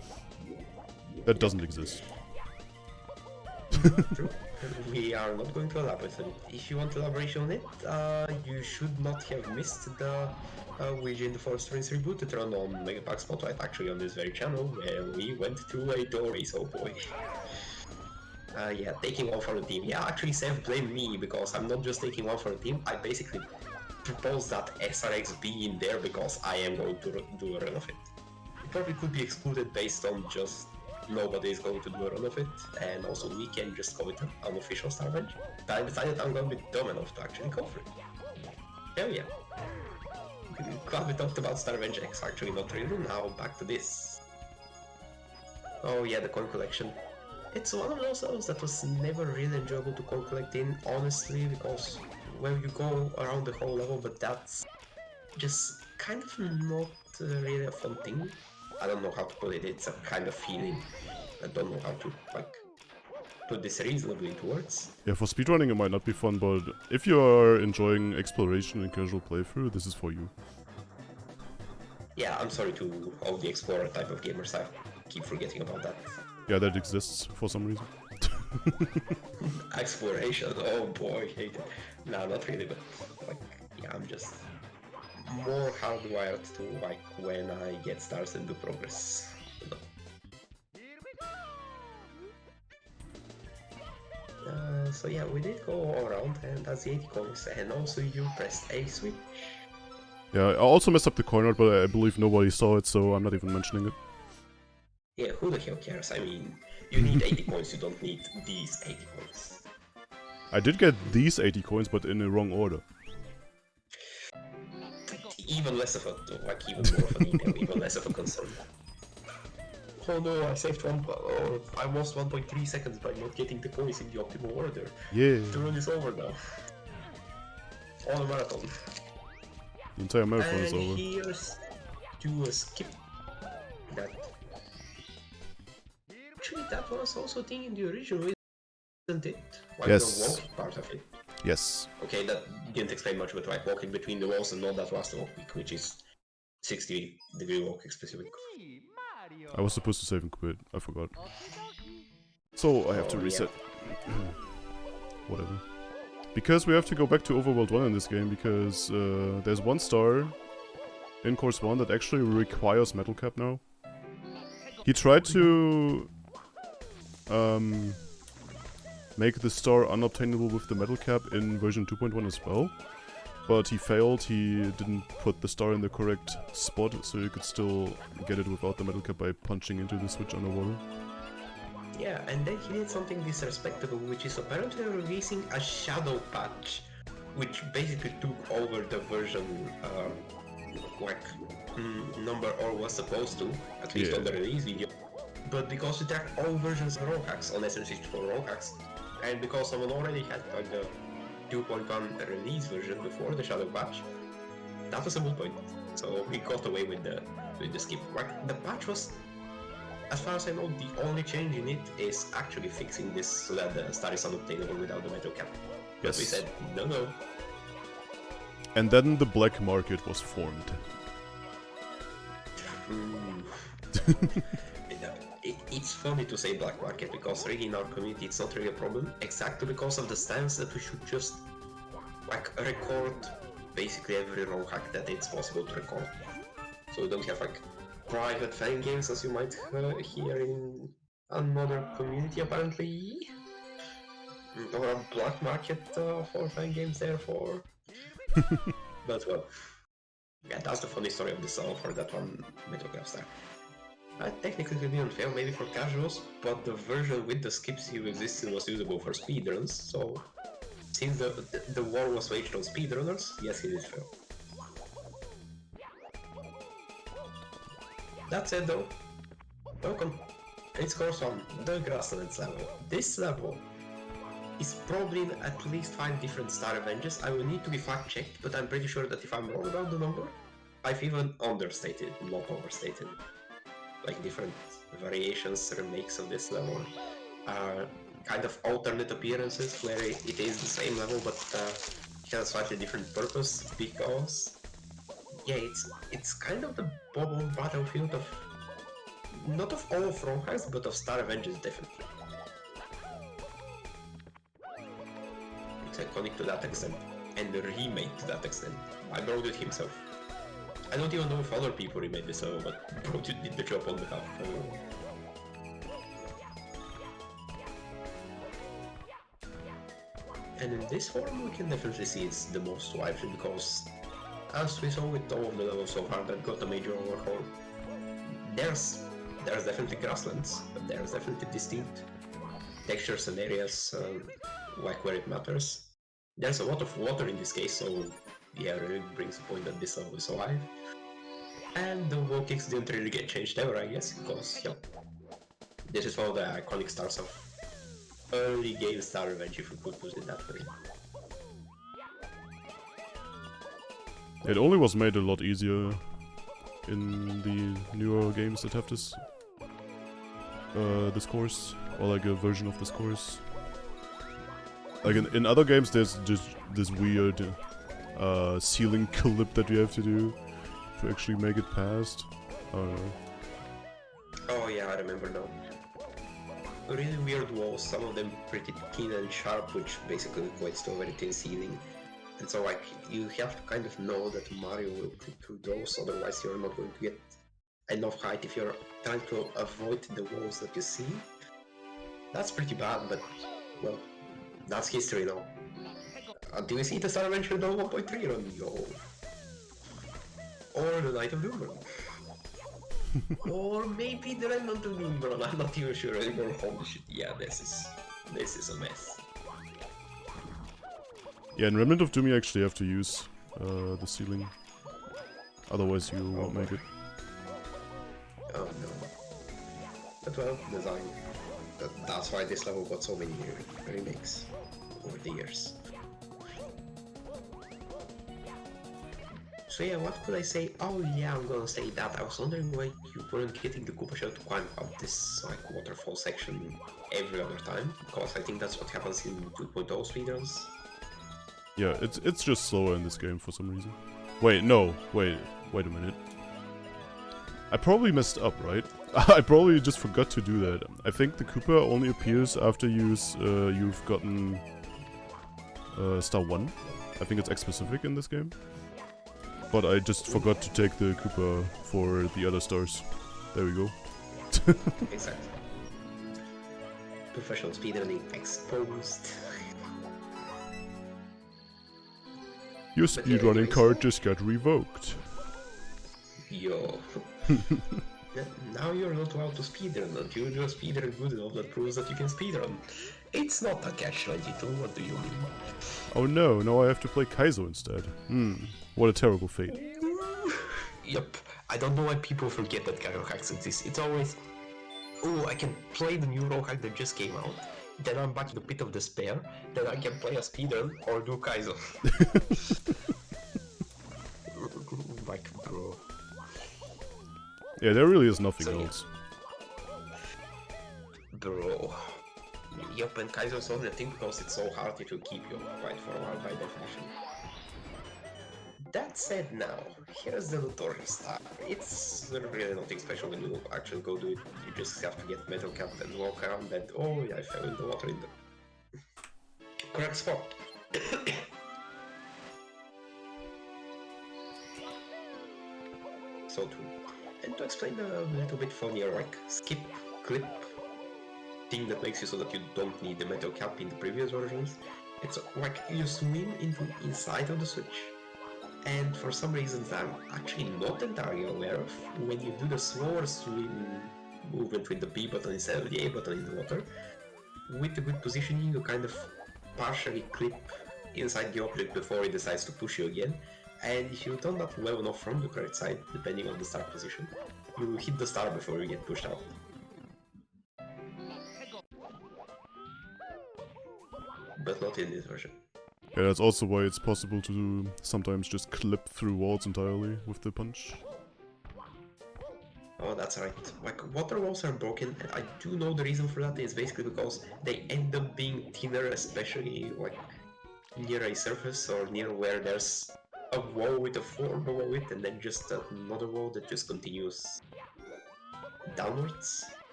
That doesn't exist. True. we are not going to elaborate on it. If you want elaboration on it, you should not have missed the Ouija in the Forest Prince rebooted run on Megapack Spotlight, actually on this very channel, where we went through a door race, oh boy. Yeah, taking one for the team. Yeah, actually Seth blamed me, because I'm not just taking one for the team, I basically proposed that SRX be in there because I am going to do a run of it. It probably could be excluded based on just nobody is going to do a run of it, and also we can just call it an unofficial Star Revenge. But I decided I'm going to be dumb enough to actually go for it. Hell yeah. Glad we talked about Star Revenge X, actually not really. Now back to this. Oh yeah, the coin collection. It's one of those levels that was never really enjoyable to coin collect in, honestly, because well, you go around the whole level, but that's just kind of not really a fun thing. I don't know how to put it, it's a kind of feeling. I don't know how to, like, put this reasonably into words. Yeah, for speedrunning it might not be fun, but if you are enjoying exploration and casual playthrough, this is for you. Yeah, I'm sorry to all the explorer type of gamers, I keep forgetting about that. Yeah, that exists for some reason. Exploration, oh boy, hate it. No, not really, but like, yeah, I'm just more hardwired to like when I get stars and do progress. You know. Here we go. So yeah, we did go all around, and that's the 80 coins, and also you pressed A switch. Yeah, I also messed up the coin art, but I believe nobody saw it, so I'm not even mentioning it. Yeah, who the hell cares? I mean, you need 80 coins, you don't need these 80 coins. I did get these 80 coins, but in the wrong order. Even less of a, like, even more of a detail, even less of a concern. Oh no, I saved I lost 1.3 seconds by not getting the coins in the optimal order. Yeah, The run is over now. On a marathon. the entire marathon is And over. here's to skip that. Actually, that was also a thing in the original, isn't it? Like Yes. the walking part of it. Yes. Okay, that didn't explain much, but like walking between the walls and not that last walk, which is 60-degree walking specifically. Me, Mario. I was supposed to save and quit, I forgot. Okie dokie. So I have to Oh, yeah. reset. Whatever. Because we have to go back to Overworld 1 in this game, because there's one star in Course 1 that actually requires Metal Cap now. He tried to make the star unobtainable with the Metal Cap in version 2.1 as well. But he failed, he didn't put the star in the correct spot, so you could still get it without the Metal Cap by punching into the switch underwater. Yeah, and then he did something disrespectful, which is apparently releasing a shadow patch, which basically took over the version, number or was supposed to, at least Yeah. on the release video. But because it tracked all versions of ROM hacks on SN64 ROM hacks, and because someone already had like the 2.1 release version before the shadow patch, that was a moot point. So we got away with the skip. Like, the patch was, as far as I know, the only change in it is actually fixing this so that the star is unobtainable without the metal cap. But we Yes. said, no. And then the black market was formed. It's funny to say black market because really in our community it's not really a problem, exactly because of the stance that we should just like record basically every ROM hack that it's possible to record. So we don't have like private fan games as you might hear in another community apparently, or a black market for fan games therefore. But well, yeah, that's the funny story of this for that one Metal Gear Star. Technically it didn't fail, maybe for casuals, but the version with the skips still existed was usable for speedruns, so since the war was waged on speedrunners, yes, it did fail. That said though, welcome. It's course on the Grasslands level. This level is probably in at least 5 different Star Revenges. I will need to be fact checked, but I'm pretty sure that if I'm wrong about the number, I've even understated, not overstated. Like different variations, remakes of this level, kind of alternate appearances where it is the same level but it has a slightly different purpose because, yeah, it's kind of the bubble battlefield of, not of all of ROM hacks, but of Star Revenges definitely. iconic to that extent, and remade to that extent. I wrote it himself. I don't even know if other people remade this level, but Bro did the job on behalf of everyone. And in this form, we can definitely see it's the most lively because, as we saw with all of the levels so far that got a major overhaul, there's definitely grasslands, but there's definitely distinct textures and areas like where it matters. There's a lot of water in this case, so yeah, really brings the point that this level is alive. And the wall kicks didn't really get changed ever, I guess, because yeah, this is one of the iconic stars of early game Star Revenge, if we could put it that way. It only was made a lot easier in the newer games that have this course, or like a version of this course. Like in other games, there's just this weird ceiling clip that you have to do to actually make it past. I don't know. Oh yeah, I remember now. Really weird walls, some of them pretty thin and sharp, which basically equates to a very thin ceiling. And so like, you have to kind of know that Mario will clip through those, otherwise you're not going to get enough height if you're trying to avoid the walls that you see. That's pretty bad, but well, that's history now. Until we see the Star Revenge Redone 1.3 run, yo. Or the Night of Doom run. Or maybe the Remnant of Doom run, I'm not even sure anymore. Holy shit, yeah, this is a mess. Yeah, in Remnant of Doom you actually have to use the ceiling. Otherwise you won't make it. Oh no. But well, design. That's why this level got so many remakes over the years. So yeah, what could I say? Oh yeah, I'm gonna say that. I was wondering why you weren't getting the Koopa Shell to climb up this like waterfall section every other time, because I think that's what happens in 2.0 speedruns. Yeah, it's just slower in this game for some reason. Wait, no, wait a minute. I probably messed up, right? I probably just forgot to do that. I think the Koopa only appears after you've gotten star 1. I think it's X-specific in this game. But I just forgot to take the Koopa for the other stars. There we go. Exactly. Professional speedrunning exposed. Your But speedrunning anyways. card just got revoked. Yo. Now you're not allowed to speedrun until you're speedrun good enough that proves that you can speedrun. It's not a catch-22, what do you mean? Oh no, now I have to play Kaizo instead. What a terrible fate. Yup. I don't know why people forget that kind of hacks exist. It's always, oh, I can play the new roll hack that just came out, then I'm back to the pit of despair, then I can play a speedrun or do Kaizo. Like, bro. Yeah, there really is nothing So, yeah. else. Bro. Yup, and Kaizo is only a thing because it's so hard it will keep you occupied for a while by definition. That said now, here's the Notorious Star. It's really nothing special when you actually go do it. You just have to get metal cap and walk around and oh yeah, I fell in the water in the correct spot. So true. And to explain a little bit funnier, like skip clip thing that makes you so that you don't need the metal cap in the previous versions, it's like you swim into inside of the switch. And for some reasons I'm actually not entirely aware of, when you do the slower swim movement with the B button instead of the A button in the water, with the good positioning you kind of partially clip inside the object before it decides to push you again, and if you turn that well enough from the correct side, depending on the start position, you hit the star before you get pushed out. But not in this version. Yeah, that's also why it's possible to sometimes just clip through walls entirely with the punch. Oh, that's right. Like, water walls are broken, and I do know the reason for that is basically because they end up being thinner, especially like near a surface or near where there's a wall with a floor below it, and then just another wall that just continues downwards.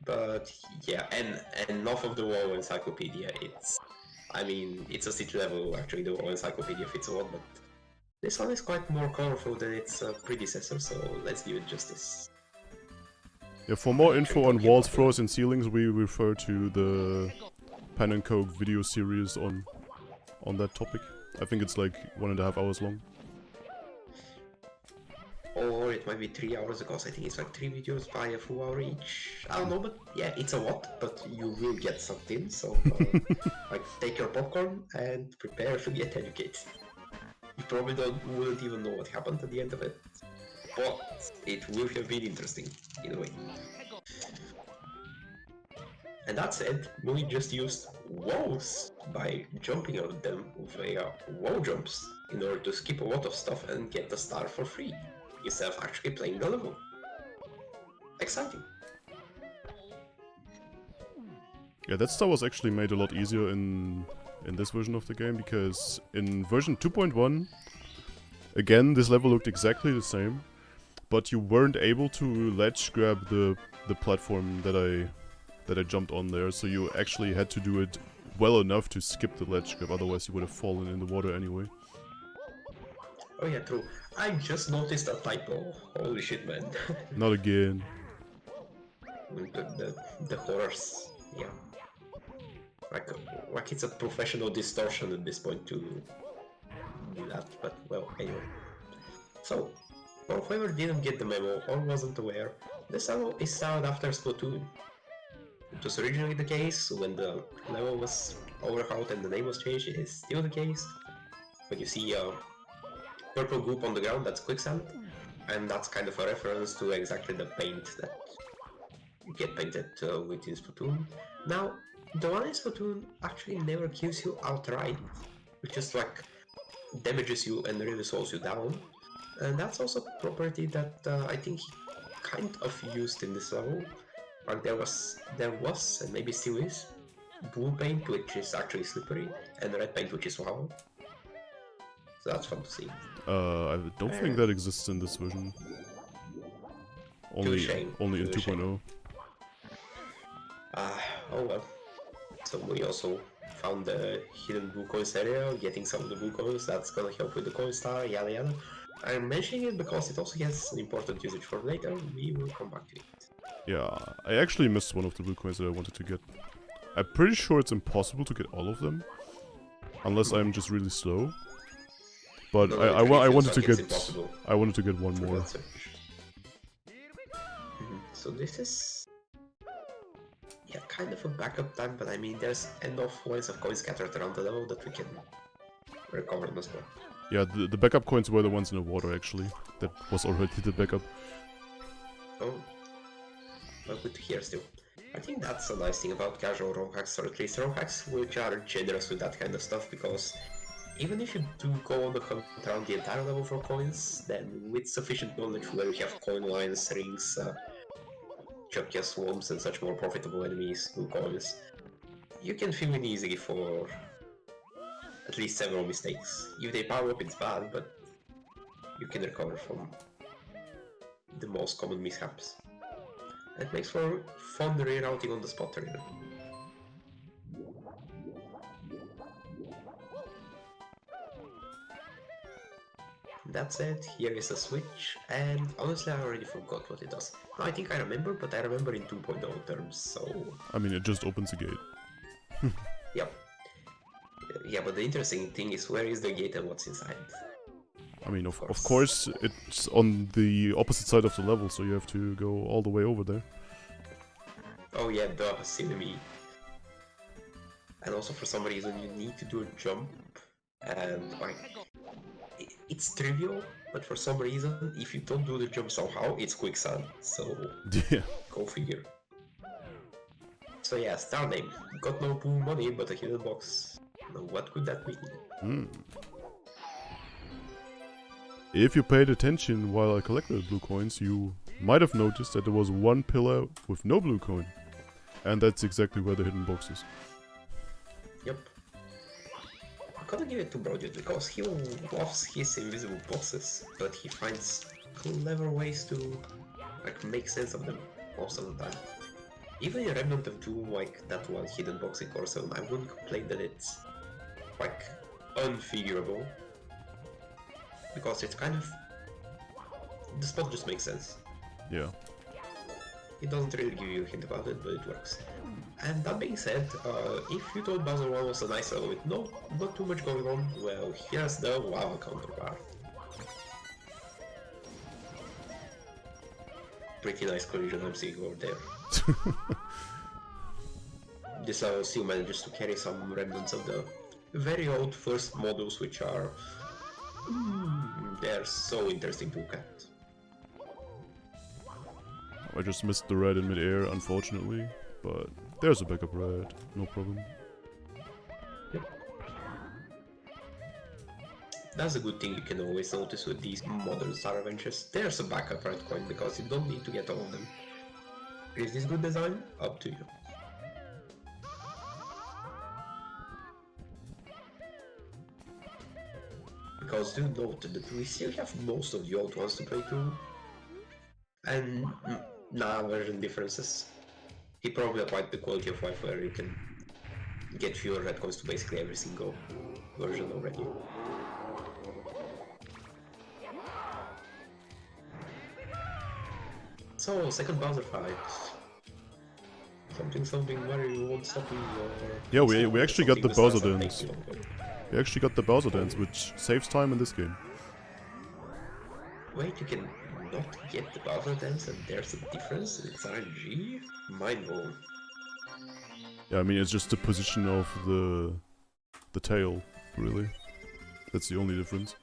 But yeah, and enough of the wall encyclopedia, I mean, it's a city level, actually, the encyclopedia fits one, but this one is quite more colorful than its predecessor, so let's give it justice. Yeah, for more I'm info actually on talking walls, about floors, and ceilings, we refer to the Pen and Coke video series on that topic. I think it's like 1.5 hours long. Or it might be 3 hours, because I think it's like 3 videos by a full hour each. I don't know, but yeah, it's a lot, but you will get sucked in, so like take your popcorn and prepare to get educated. You probably wouldn't even know what happened at the end of it, but it will have been interesting, in a way. And that said, we just used wows by jumping on them via wow jumps in order to skip a lot of stuff and get the star for free, instead of actually playing the level. Exciting. Yeah, that star was actually made a lot easier in this version of the game, because in version 2.1, again, this level looked exactly the same, but you weren't able to ledge grab the platform that I jumped on there, so you actually had to do it well enough to skip the ledge grab, otherwise you would have fallen in the water anyway. Oh yeah, true. I just noticed a typo. Holy shit, man. Not again. the horrors, yeah. Like it's a professional distortion at this point to do that, but well, anyway. So, for whoever didn't get the memo or wasn't aware, this level is styled after Splatoon. It was originally the case when the level was overhauled and the name was changed. It is still the case. But you see a purple goop on the ground, that's quicksand, and that's kind of a reference to exactly the paint that you get painted within Splatoon. Now, the one in Splatoon actually never kills you outright, it just like damages you and really slows you down. And that's also a property that I think he kind of used in this level. Like there was, and maybe still is, blue paint, which is actually slippery, and red paint, which is lava. So that's fun to see. I don't think that exists in this version. Only in 2.0. Oh well. So we also found the hidden blue coins area, getting some of the blue coins, that's gonna help with the coin star, yada yada. I'm mentioning it because it also has an important usage for later, we will come back to it. Yeah, I actually missed one of the blue coins that I wanted to get. I'm pretty sure it's impossible to get all of them, unless I'm just really slow. But No, I wanted to get impossible. I wanted to get one more. So this is, yeah, kind of a backup time, but I mean there's enough ways of coins scattered around the level that we can recover them as well. Yeah, the backup coins were the ones in the water actually. That was already the backup. Oh, well, good to hear still. I think that's a nice thing about casual ROM hacks, or at least ROM hacks, which are generous with that kind of stuff, because even if you do go on the hunt around the entire level for coins, then with sufficient knowledge where you have coin lines, rings, Chuckya swarms and such more profitable enemies, blue coins, you can fill in easily for at least several mistakes. If they power up, it's bad, but you can recover from the most common mishaps. It makes for fun rerouting on the spot even. That said, here is a switch, and honestly I already forgot what it does. No, I think I remember, but I remember in 2.0 terms, so... I mean, it just opens a gate. Yep. Yeah, but the interesting thing is where is the gate and what's inside. I mean, of course, it's on the opposite side of the level, so you have to go all the way over there. Oh yeah, duh, silly me. And also for some reason you need to do a jump, and like... It's trivial, but for some reason, if you don't do the jump somehow, it's quicksand, so... Yeah. Go figure. So yeah, star name. Got no pool money, but a hidden box. Now what could that mean? If you paid attention while I collected blue coins, you might have noticed that there was one pillar with no blue coin. And that's exactly where the hidden box is. Yep. I'm gonna give it to Brody because he loves his invisible bosses, but he finds clever ways to like make sense of them most of the time. Even in Remnant of Doom, like that one hidden box in Core 7, I wouldn't complain that it's like unfigurable because it's kind of the spot just makes sense. Yeah. It doesn't really give you a hint about it, but it works. And that being said, if you thought Bowser 1 was a nice level with not too much going on, well, here's the lava counterpart. Pretty nice collision I'm seeing over there. This level still manages to carry some remnants of the very old first models, which are... they're so interesting to look at. I just missed the red in mid-air, unfortunately, but there's a backup red, no problem. Yep. That's a good thing you can always notice with these modern Star Avengers. There's a backup red coin because you don't need to get all of them. Is this good design? Up to you. Because do note that we still have most of the old ones to play through. And version differences. He probably applied the quality of life where you can get fewer red coins to basically every single version already. So, second Bowser fight. Something Mario won't stop me or... Yeah, we actually got the Bowser something dance. takes longer. We actually got the Bowser dance, which saves time in this game. Wait, you can not get the Bowser dance and there's a difference? It's RNG? Mind blown. Yeah, I mean, it's just the position of the tail, really. That's the only difference.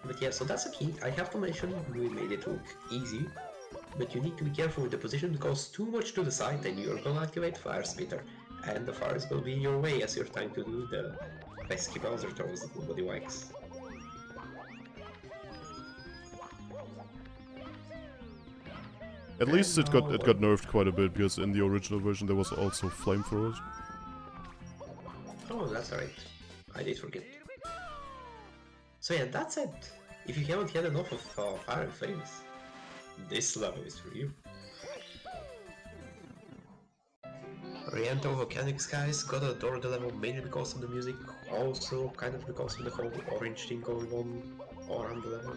But yeah, so that's a key. I have to mention, we made it look easy, but you need to be careful with the position because too much to the side and you're gonna activate Fire Spitter, and the fire is gonna be in your way as you're trying to do the pesky Bowser throws that nobody likes. At least it got nerfed quite a bit, because in the original version there was also flamethrowers. Oh, that's right. I did forget. So yeah, that's it. If you haven't had enough of Fire and Flames, this level is for you. Oriental Volcanic Skies got adore the level mainly because of the music, also kind of because of the whole orange thing going on around the level.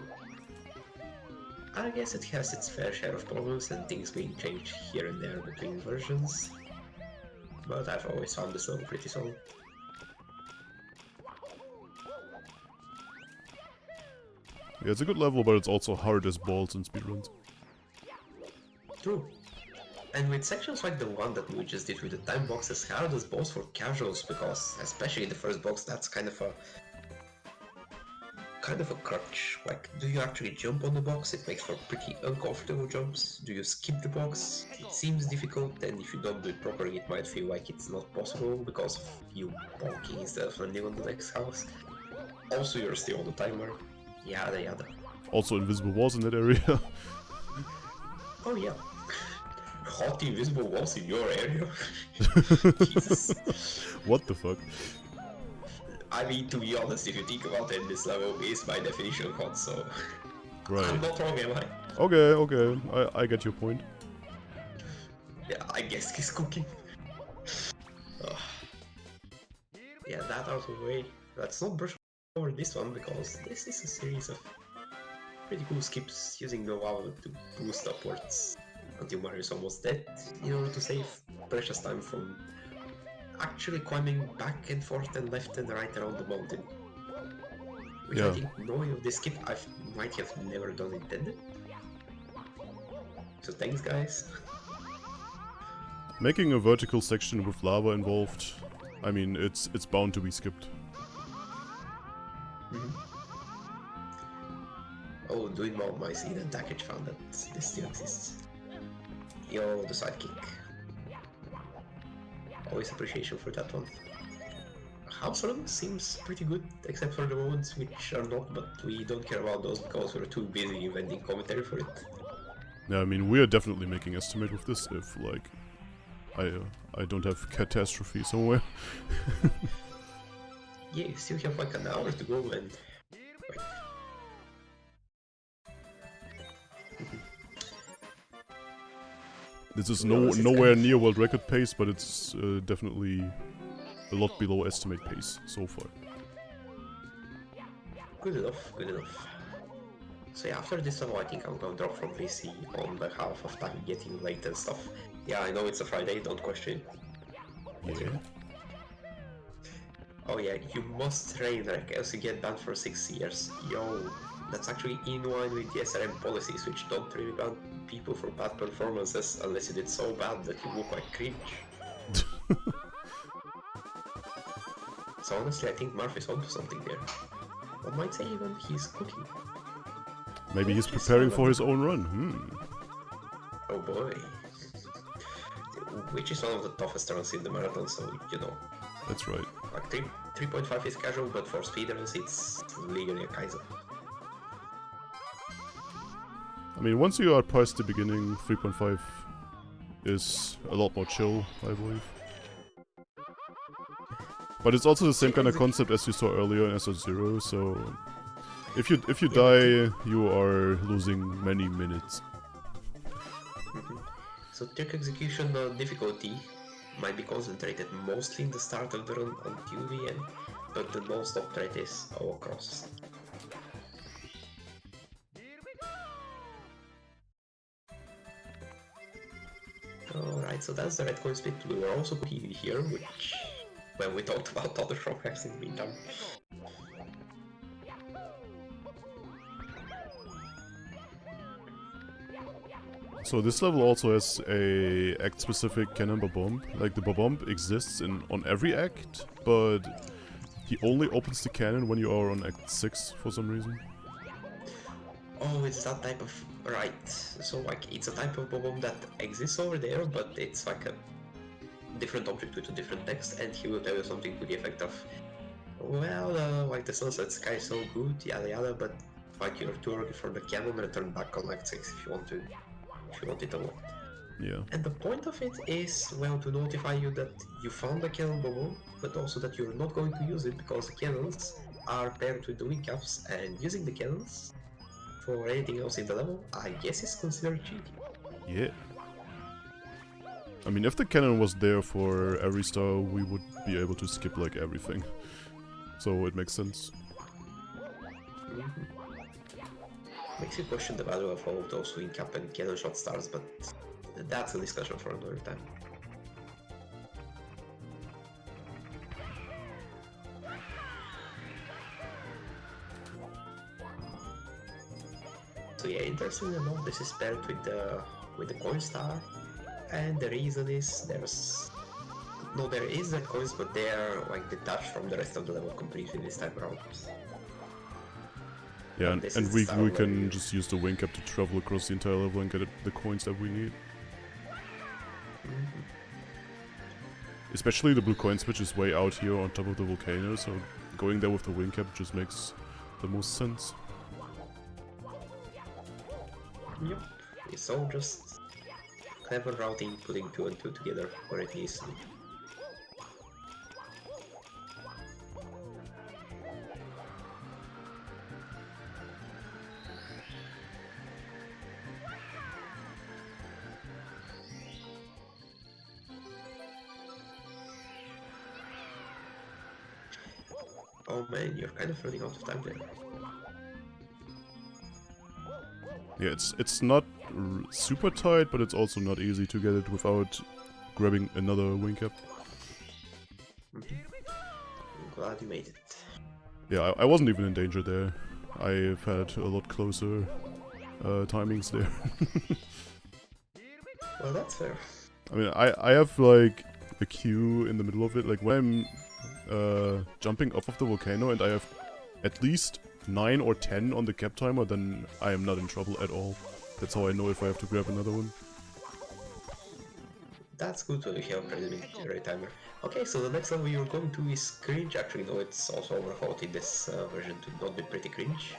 I guess it has its fair share of problems and things being changed here and there between versions, but I've always found this level pretty solid. Yeah, it's a good level, but it's also hard as balls in speedruns. True. And with sections like the one that we just did with the time boxes, hard as balls for casuals, because especially the first box, that's kind of a crutch. Like, do you actually jump on the box? It makes for pretty uncomfortable jumps. Do you skip the box? It seems difficult, and if you don't do it properly, it might feel like it's not possible because of you bonking instead of landing on the next house. Also, you're still on the timer. Yada yada. Also invisible walls in that area. Oh yeah. Hot invisible walls in your area? Jesus. What the fuck? I mean, to be honest, if you think about it, this level is by definition hot, so... Right. I'm not wrong, am I? Okay, I get your point. Yeah, I guess he's cooking. Ugh. Yeah, that out of the way. Let's not brush over this one, because this is a series of pretty cool skips using the lava to boost upwards until Mario is almost dead, in order to save precious time from actually climbing back and forth and left and right around the mountain. Which I think, knowing of this skip, I might have never done intended. So thanks, guys. Making a vertical section with lava involved, I mean, it's bound to be skipped. Oh, doing more my seed and package found that this still exists. Yo, the sidekick. Always appreciation for that one. House Run seems pretty good, except for the moments which are not, but we don't care about those because we're too busy inventing commentary for it. Yeah, I mean, we are definitely making estimate with this if, like, I don't have catastrophe somewhere. Yeah, you still have like an hour to go and... Wait. This is No, it's nowhere kind of- near world record pace, but it's definitely a lot below estimate pace so far. Good enough, good enough. So yeah, after this level I think I'm gonna drop from VC on behalf of time getting late and stuff. Yeah, I know it's a Friday, don't question it. But Yeah. Oh yeah, you must train like else you get banned for 6 years. Yo, that's actually in line with the SRM policies, which don't really ban people for bad performances unless you did so bad that you look like cringe. So honestly, I think Marv is onto something there. One might say even he's cooking. Maybe he's Just preparing so for that- his own run. Oh boy. Which is one of the toughest runs in the marathon, so you know. That's right. Like 3.5 is casual, but for speedruns it's legally a Kaiser. I mean, once you are past the beginning, 3.5 is a lot more chill, I believe. But it's also the same kind of concept as you saw earlier in SO0, so if you die, you are losing many minutes. So trick execution difficulty might be concentrated mostly in the start of the run until the end, but the non-stop threat is all across. Here we go. Alright, so that's the red coin split. We were also cooking here, which, when we talked about other programs in the meantime. So this level also has a act-specific cannon bomb. Like the bomb exists on every act, but he only opens the cannon when you are on act 6 for some reason. Oh, it's that type of... right. So like, it's a type of bomb that exists over there, but it's like a different object with a different text, and he will tell you something to the effect of, well, like the sunset sky is so good, yada yada, but like you're too early for the cannon, return back on act 6 if you want to. If you want it unlocked. Yeah. And the point of it is, well, to notify you that you found the cannon bomb, but also that you're not going to use it because the cannons are paired with the wing caps, and using the cannons for anything else in the level, I guess is considered cheating. Yeah. I mean, if the cannon was there for every star, we would be able to skip like everything. So it makes sense. Makes you question the value of all of those wing cap and cannon shot stars, but that's a discussion for another time. So yeah, interestingly enough, this is paired with the coin star, and the reason is there is that coins, but they are like detached from the rest of the level completely this time around. Yeah, And this and is we the star where can you- just use the wing cap to travel across the entire level and get the coins that we need. Especially the blue coins, which is way out here on top of the volcano, so going there with the wing cap just makes the most sense. Yep, it's all just clever routing, putting 2 and 2 together where it needs to be. Oh man, you're kind of running out of time there. Yeah, it's not super tight, but it's also not easy to get it without grabbing another wing cap. I'm glad you made it. Yeah, I wasn't even in danger there. I've had a lot closer timings there. Well, that's fair. I mean, I have like a queue in the middle of it. Like when I'm jumping off of the volcano and I have at least 9 or 10 on the cap timer, then I am not in trouble at all. That's how I know if I have to grab another one. That's good to have a preliminary timer. Okay, so the next level you're going to is cringe. Actually, no, it's also overhauled in this version to not be pretty cringe.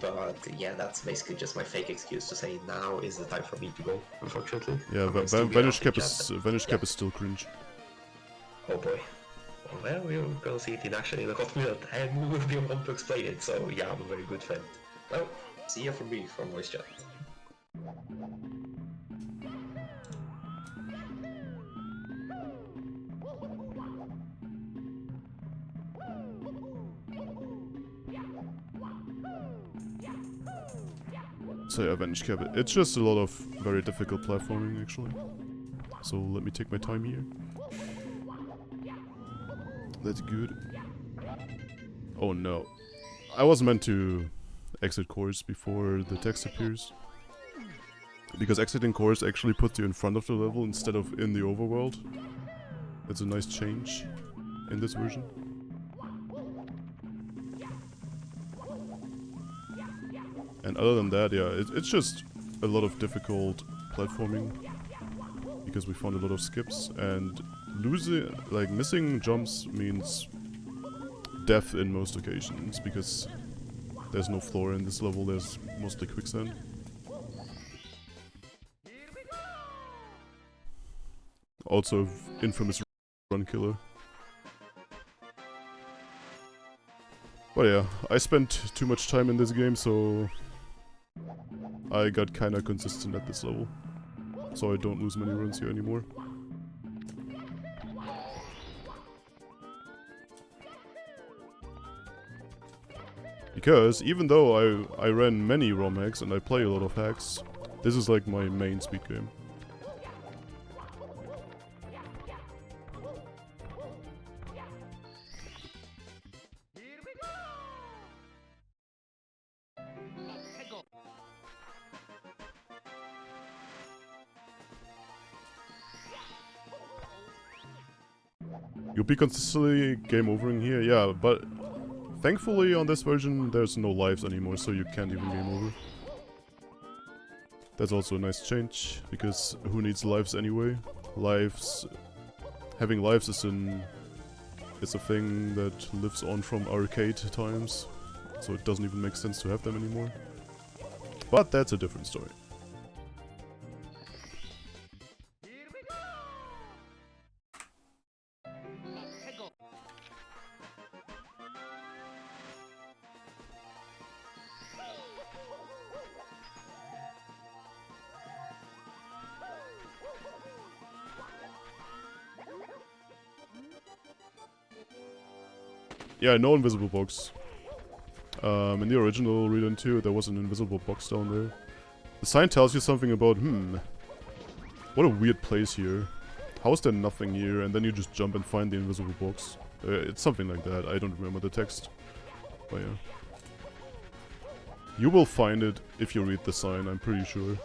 But yeah, that's basically just my fake excuse to say now is the time for me to go, unfortunately. Yeah, I might still be Vanish around cap in is chat, Vanish but cap yeah. is still cringe. Oh boy. Well, we're gonna see it in action in a hot minute, and we will be able to explain it, so yeah, I'm a very good fan. Well, see you from me, from voice chat. So yeah, Vanish Cap. It's just a lot of very difficult platforming, actually. So let me take my time here. That's good. Oh no. I was meant to exit course before the text appears. Because exiting course actually puts you in front of the level instead of in the overworld. It's a nice change in this version. And other than that, yeah, it's just a lot of difficult platforming. Because we found a lot of skips, and missing jumps means death in most occasions, because there's no floor in this level, there's mostly quicksand. Also, infamous run killer. But yeah, I spent too much time in this game, so I got kinda consistent at this level. So I don't lose many runs here anymore. Because even though I ran many ROM hacks and I play a lot of hacks, this is like my main speed game. You'll be consistently game overing here, yeah, but thankfully on this version there's no lives anymore, so you can't even game over. That's also a nice change, because who needs lives anyway? Having lives is a thing that lives on from arcade times, so it doesn't even make sense to have them anymore. But that's a different story. Yeah, no invisible box. In the original Redone 2, there was an invisible box down there. The sign tells you something about, what a weird place here. How is there nothing here? And then you just jump and find the invisible box. It's something like that. I don't remember the text. But yeah. You will find it if you read the sign, I'm pretty sure.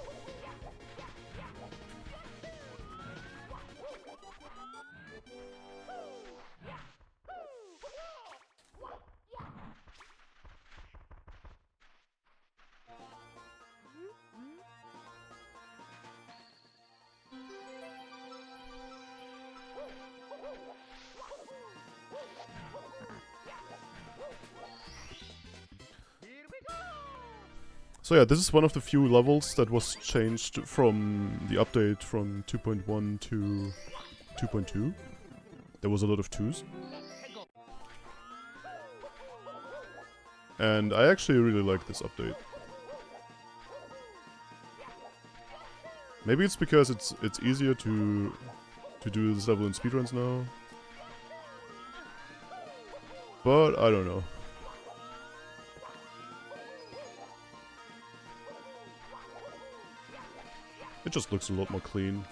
So yeah, this is one of the few levels that was changed from the update from 2.1 to 2.2. There was a lot of 2s. And I actually really like this update. Maybe it's because it's easier to do this level in speedruns now. But I don't know. It just looks a lot more clean.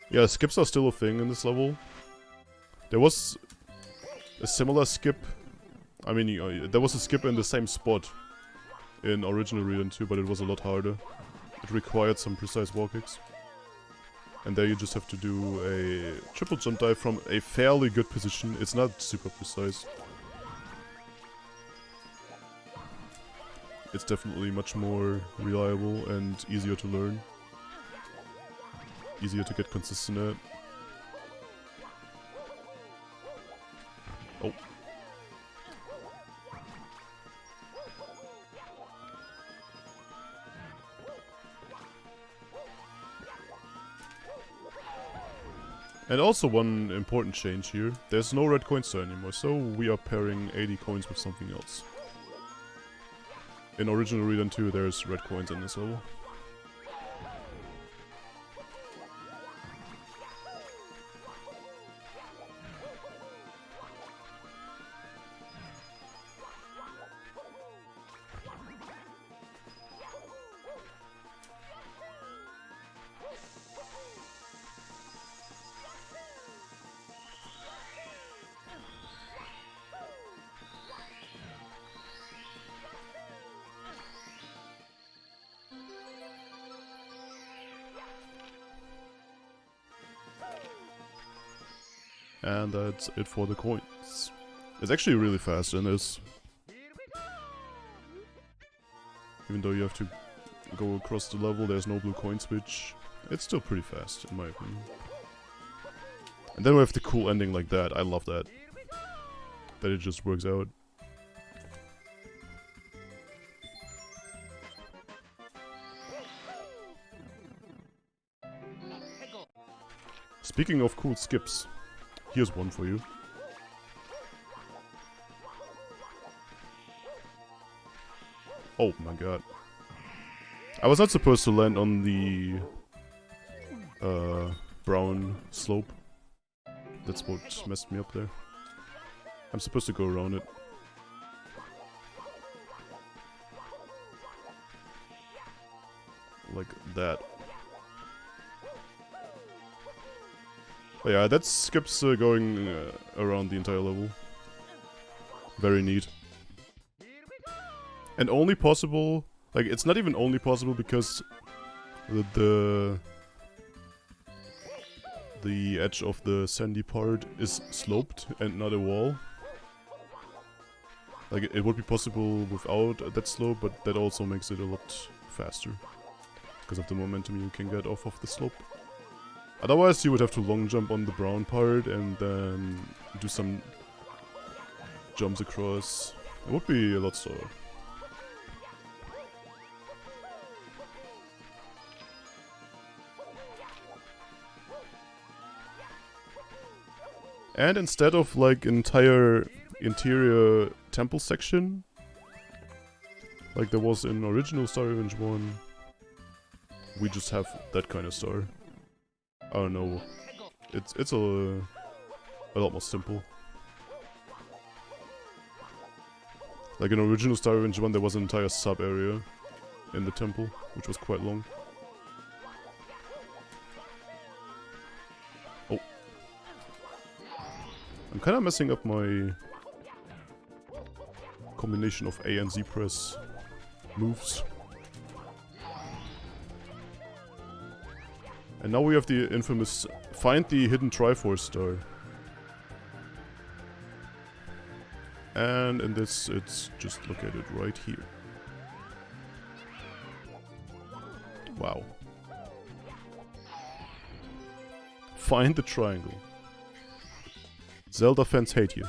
Yeah, skips are still a thing in this level. There was a similar skip. I mean, there was a skip in the same spot in original Redone 2, but it was a lot harder. It required some precise wall kicks. And there you just have to do a triple jump dive from a fairly good position. It's not super precise. It's definitely much more reliable and easier to learn. Easier to get consistent at. Oh. And also one important change here, there's no red coins there anymore, so we are pairing 80 coins with something else. In original Redone 2 there's red coins in this level. And that's it for the coins. It's actually really fast in this. Even though you have to go across the level, there's no blue coin switch. It's still pretty fast, in my opinion. And then we have the cool ending like that. I love that. That it just works out. Speaking of cool skips, here's one for you. Oh my god. I was not supposed to land on the brown slope. That's what messed me up there. I'm supposed to go around it. Like that. But yeah, that skips going around the entire level. Very neat. And only possible... Like, it's not even only possible because the edge of the sandy part is sloped and not a wall. Like, it would be possible without that slope, but that also makes it a lot faster. Because of the momentum you can get off of the slope. Otherwise, you would have to long jump on the brown part and then do some jumps across. It would be a lot slower. And instead of like entire interior temple section, like there was in original Star Revenge 1, we just have that kind of star. I don't know. It's a lot more simple. Like in original Star Revenge 1, there was an entire sub area in the temple, which was quite long. Oh. I'm kind of messing up my combination of A and Z press moves. And now we have the infamous find the hidden Triforce star. And in this, it's just located right here. Wow. Find the triangle. Zelda fans hate you.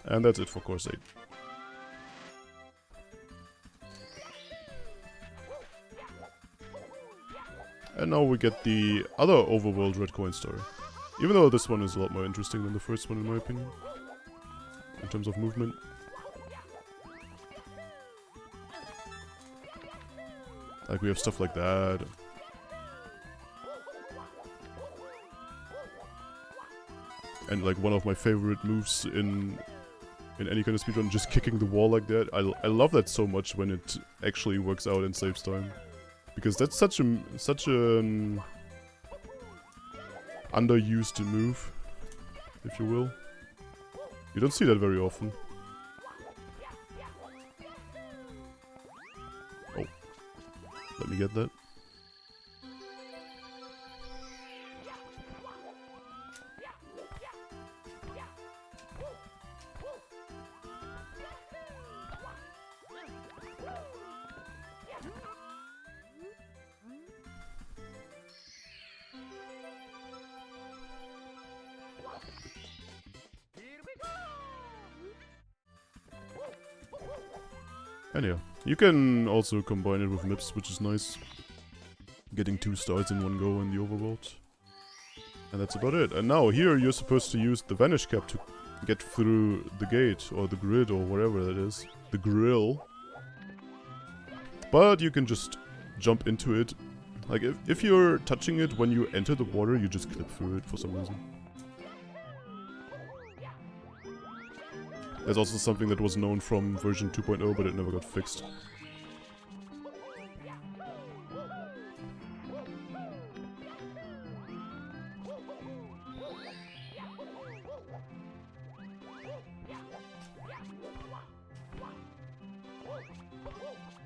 And that's it for course 8. And now we get the other overworld red coin story. Even though this one is a lot more interesting than the first one in my opinion. In terms of movement. Like we have stuff like that. And like one of my favorite moves in any kind of speedrun, just kicking the wall like that. I love that so much when it actually works out and saves time. Because that's such an underused move, if you will. You don't see that very often. Oh. Let me get that. And yeah, you can also combine it with MIPS, which is nice. Getting 2 stars in one go in the overworld. And that's about it. And now here you're supposed to use the Vanish Cap to get through the gate, or the grid, or whatever that is. The grill. But you can just jump into it. Like, if you're touching it when you enter the water, you just clip through it for some reason. There's also something that was known from version 2.0, but it never got fixed.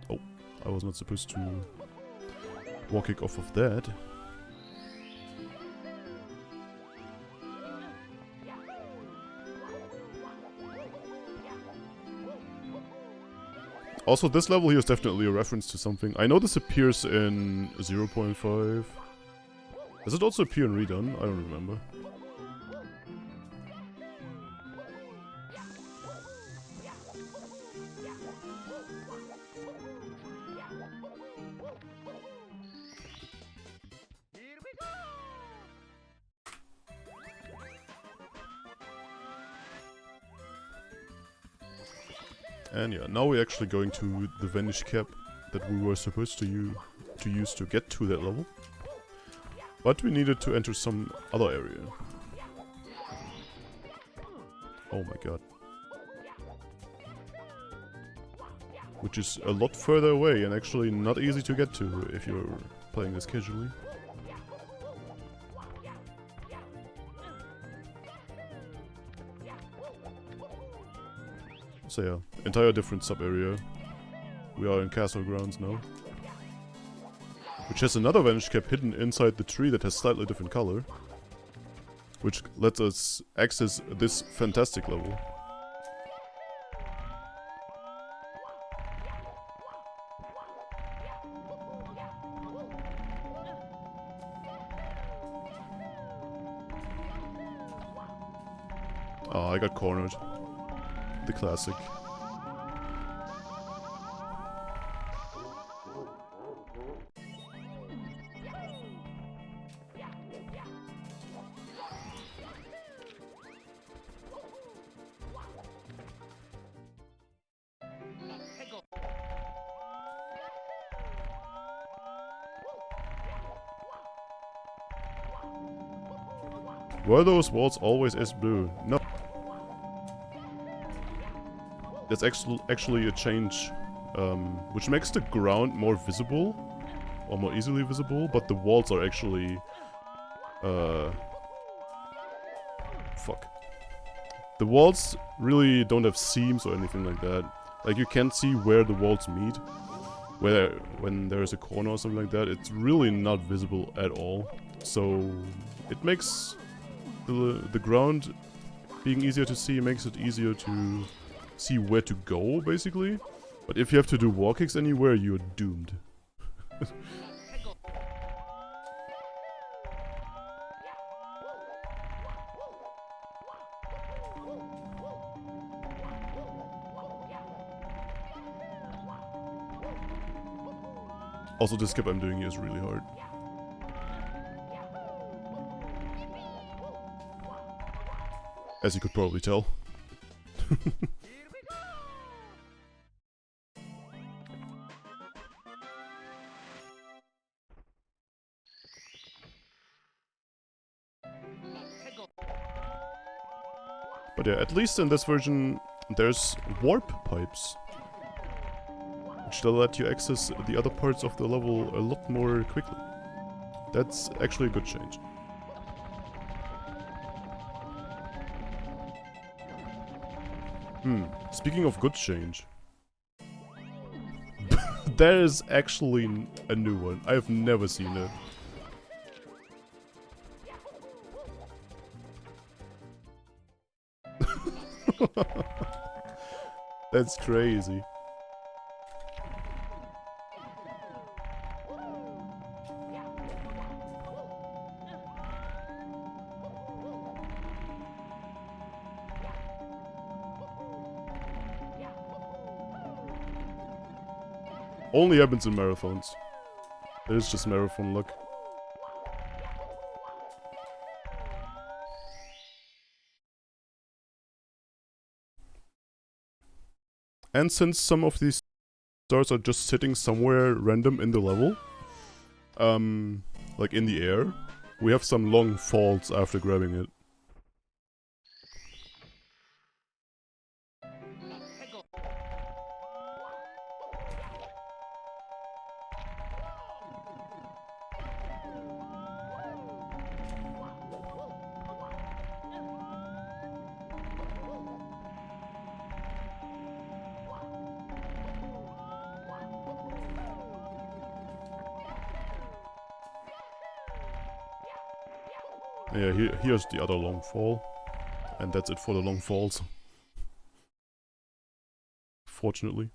Oh, I was not supposed to wall kick off of that. Also, this level here is definitely a reference to something. I know this appears in 0.5. Does it also appear in Redone? I don't remember. Here we go! And yeah, now we're actually going to the vanish cap that we were supposed to use to get to that level. But we needed to enter some other area. Oh my god. Which is a lot further away and actually not easy to get to if you're playing this casually. So yeah, entire different sub-area. We are in Castle Grounds now. Which has another vanish cap hidden inside the tree that has slightly different color. Which lets us access this fantastic level. Oh, I got cornered. The classic. Were those walls always as blue? No. There's actually a change, which makes the ground more visible, or more easily visible, but the walls are actually, fuck. The walls really don't have seams or anything like that. Like, you can't see where the walls meet, when there's a corner or something like that. It's really not visible at all. So, it makes the ground being easier to see, makes it easier to see where to go, basically. But if you have to do wall kicks anywhere, you're doomed. Also, the skip I'm doing here is really hard. As you could probably tell. But yeah, at least in this version, there's warp pipes. Which will let you access the other parts of the level a lot more quickly. That's actually a good change. Speaking of good change. There is actually a new one. I have never seen it. That's crazy. Only happens in marathons. It is just marathon luck. And since some of these stars are just sitting somewhere random in the level, like in the air, we have some long falls after grabbing it. Yeah, here's the other long fall. And that's it for the long falls. Fortunately.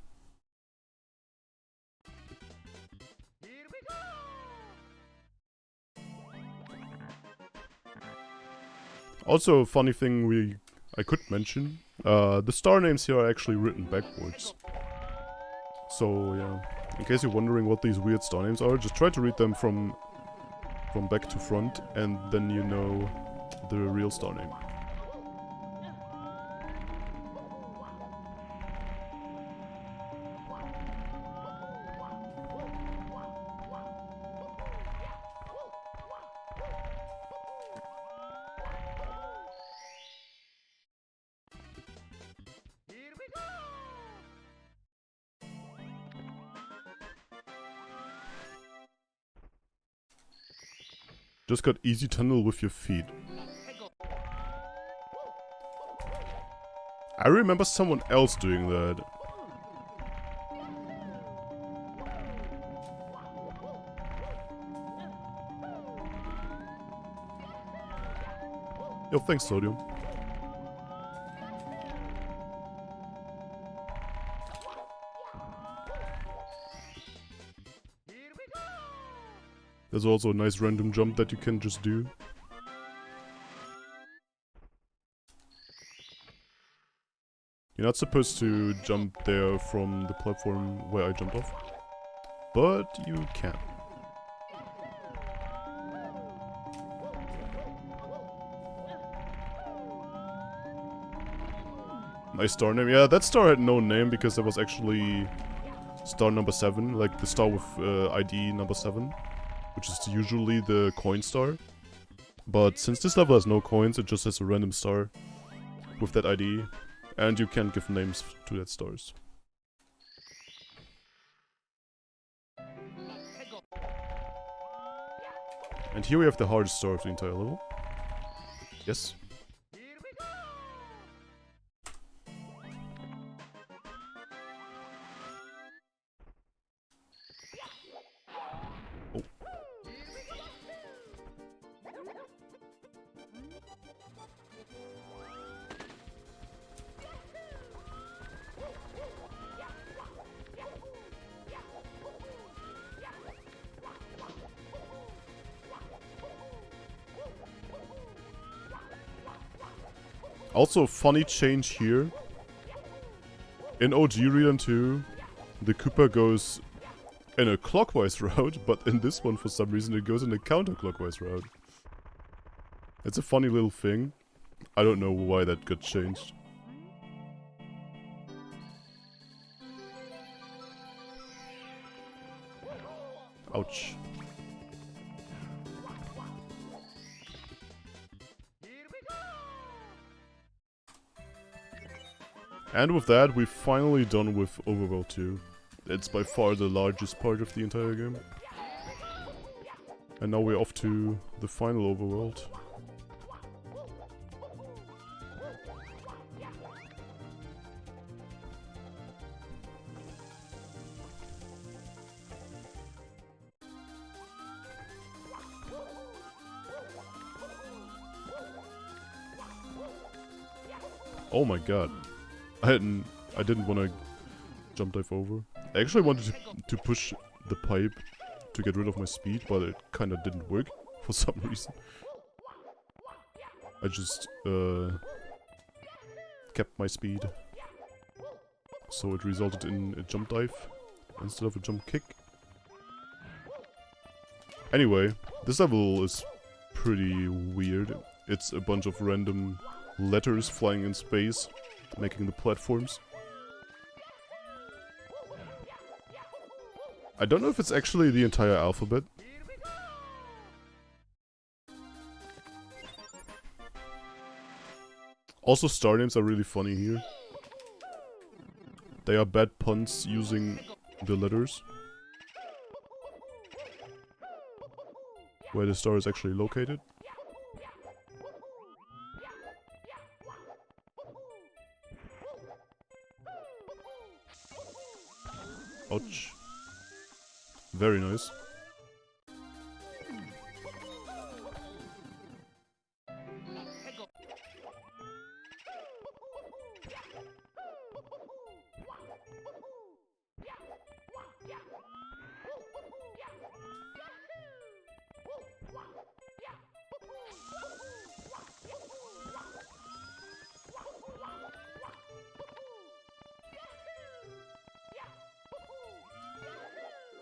Also, a funny thing I could mention, the star names here are actually written backwards. So yeah, in case you're wondering what these weird star names are, just try to read them from back to front, and then you know the real star name. Here we go! Just got easy tunnel with your feet. I remember someone else doing that. Yo, thanks, Sodium. Here we go! There's also a nice random jump that you can just do. You're not supposed to jump there from the platform where I jumped off, but you can. Nice star name. Yeah, that star had no name because that was actually star number 7, like the star with ID number 7, which is usually the coin star. But since this level has no coins, it just has a random star with that ID, and you can give names to that stars. And here we have the hardest star of the entire level. Yes. Here we go! Oh. Also, funny change here. In OG Redone 2, the Koopa goes in a clockwise route, but in this one, for some reason, it goes in a counterclockwise route. It's a funny little thing. I don't know why that got changed. Ouch. Here we go! And with that, we're finally done with Overworld 2. It's by far the largest part of the entire game. And now we're off to the final Overworld. Oh my god. I didn't want to jump dive over. I actually wanted to push the pipe to get rid of my speed, but it kind of didn't work for some reason. I just kept my speed. So it resulted in a jump dive instead of a jump kick. Anyway, this level is pretty weird. It's a bunch of random letters flying in space, making the platforms. I don't know if it's actually the entire alphabet. Also, star names are really funny here. They are bad puns using the letters. Where the star is actually located. Ouch. Very nice.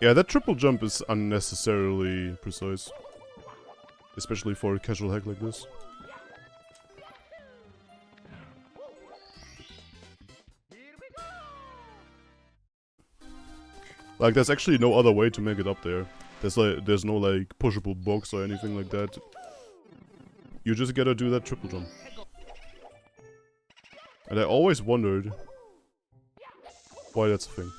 Yeah, that triple jump is unnecessarily precise. Especially for a casual hack like this. Like, there's actually no other way to make it up there. There's no like pushable box or anything like that. You just gotta do that triple jump. And I always wondered why that's a thing.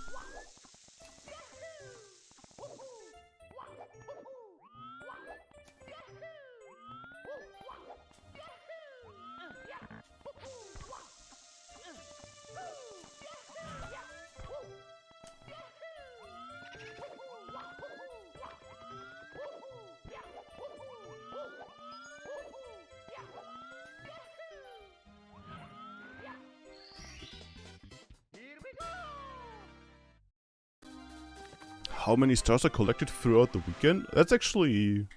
How many stars are collected throughout the weekend? That's actually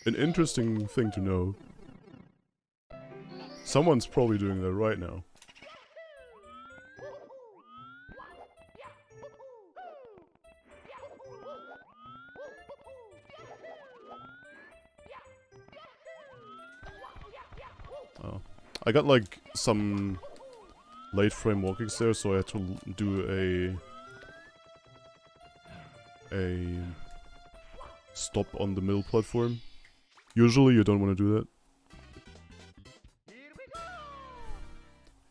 an interesting thing to know. Someone's probably doing that right now. Oh. I got like some late frame walkings there, so I had to do a stop on the middle platform. Usually you don't want to do that.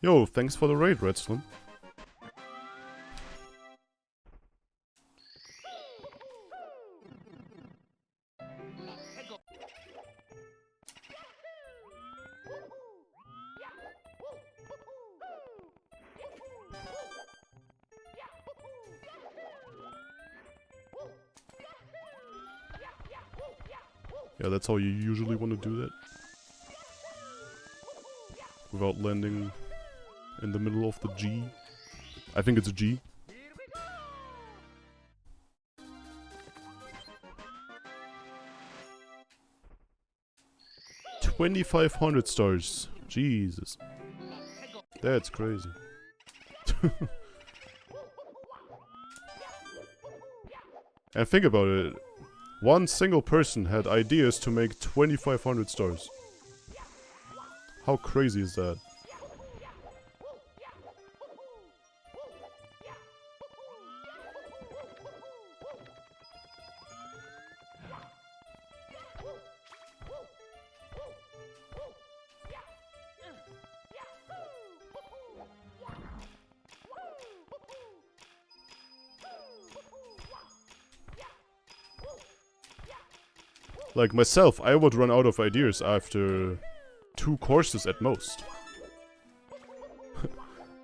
Yo, thanks for the raid, Redstone. Yeah, that's how you usually want to do that. Without landing in the middle of the G. I think it's a G. $2,500 stars. Jesus. That's crazy. And think about it. One single person had ideas to make 2,500 stars. How crazy is that? Like myself, I would run out of ideas after 2 courses at most.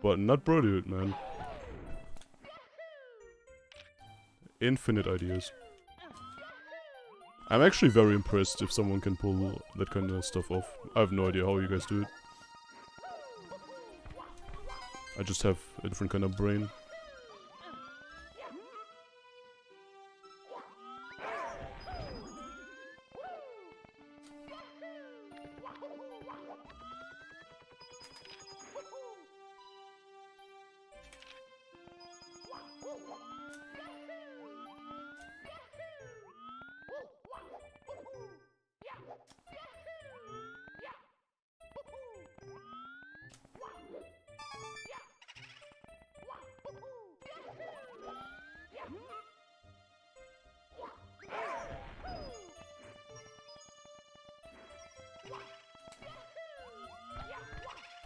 But not bro dude, man. Infinite ideas. I'm actually very impressed if someone can pull that kind of stuff off. I have no idea how you guys do it. I just have a different kind of brain.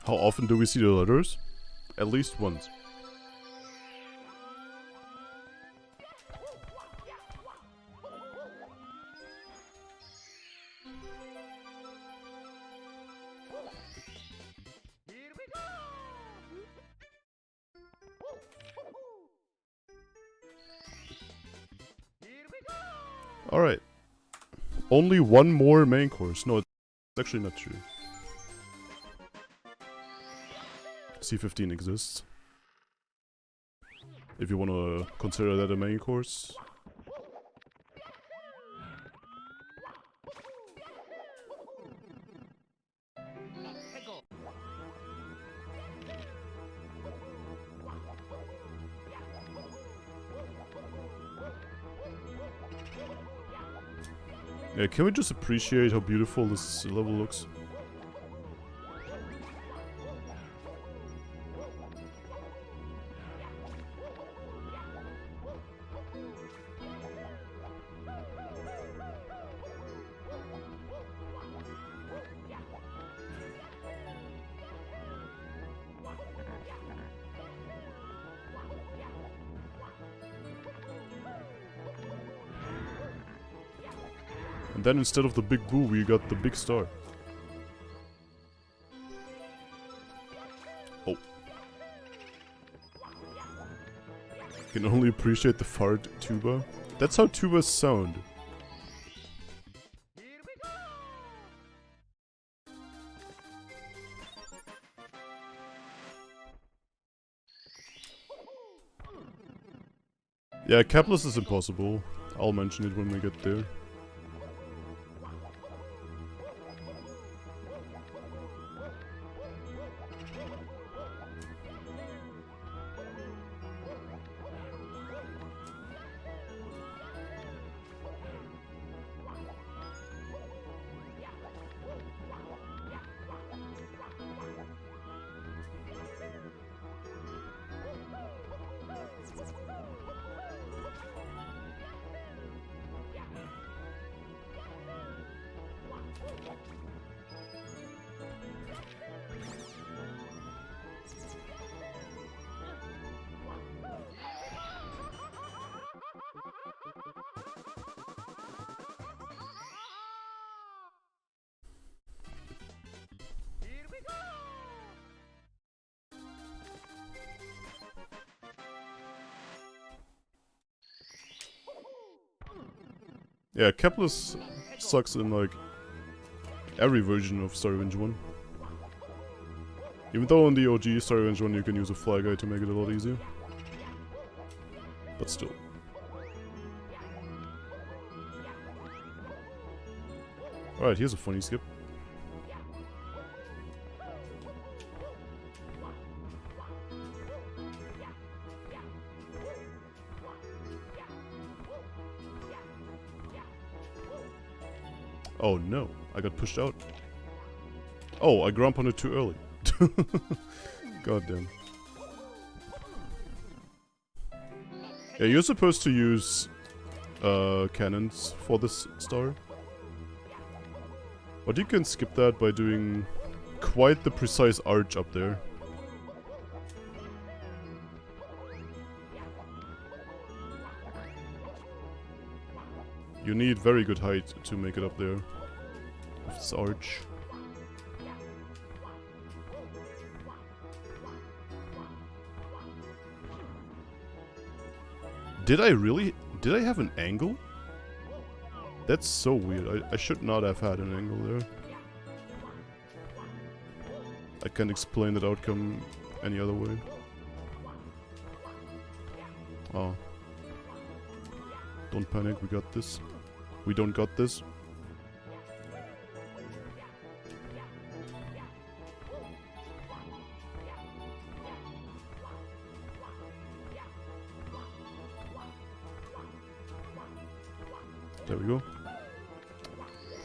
How often do we see the letters? At least once. Alright. Only one more main course. No, it's actually not true. C15 exists. If you want to consider that a main course. Yeah, can we just appreciate how beautiful this level looks? And then instead of the big boo, we got the big star. Oh. Can only appreciate the fart tuba. That's how tubas sound. Here we go! Yeah, capless is impossible. I'll mention it when we get there. Here we go! Yeah, capless sucks in like every version of Star Revenge 1. Even though on the OG Star Revenge 1 you can use a fly guy to make it a lot easier. But still. Alright, here's a funny skip. Oh no, I got pushed out. Oh, I grump on it too early. God damn. Yeah, you're supposed to use cannons for this star. But you can skip that by doing quite the precise arch up there. You need very good height to make it up there. With this arch. Did I really? Did I have an angle? That's so weird. I should not have had an angle there. I can't explain that outcome any other way. Oh. Don't panic, we got this. We don't got this. There we go.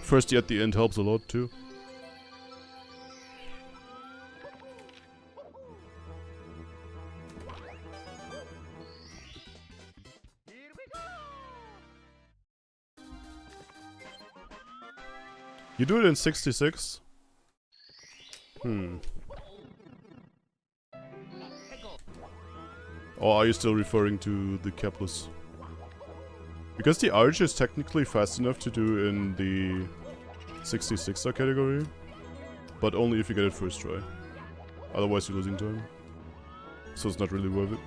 Firsty at the end helps a lot too. Here we go! You do it in 66? Or are you still referring to the capless? Because the arch is technically fast enough to do in the 66er category, but only if you get it first try. Otherwise you're losing time. So it's not really worth it.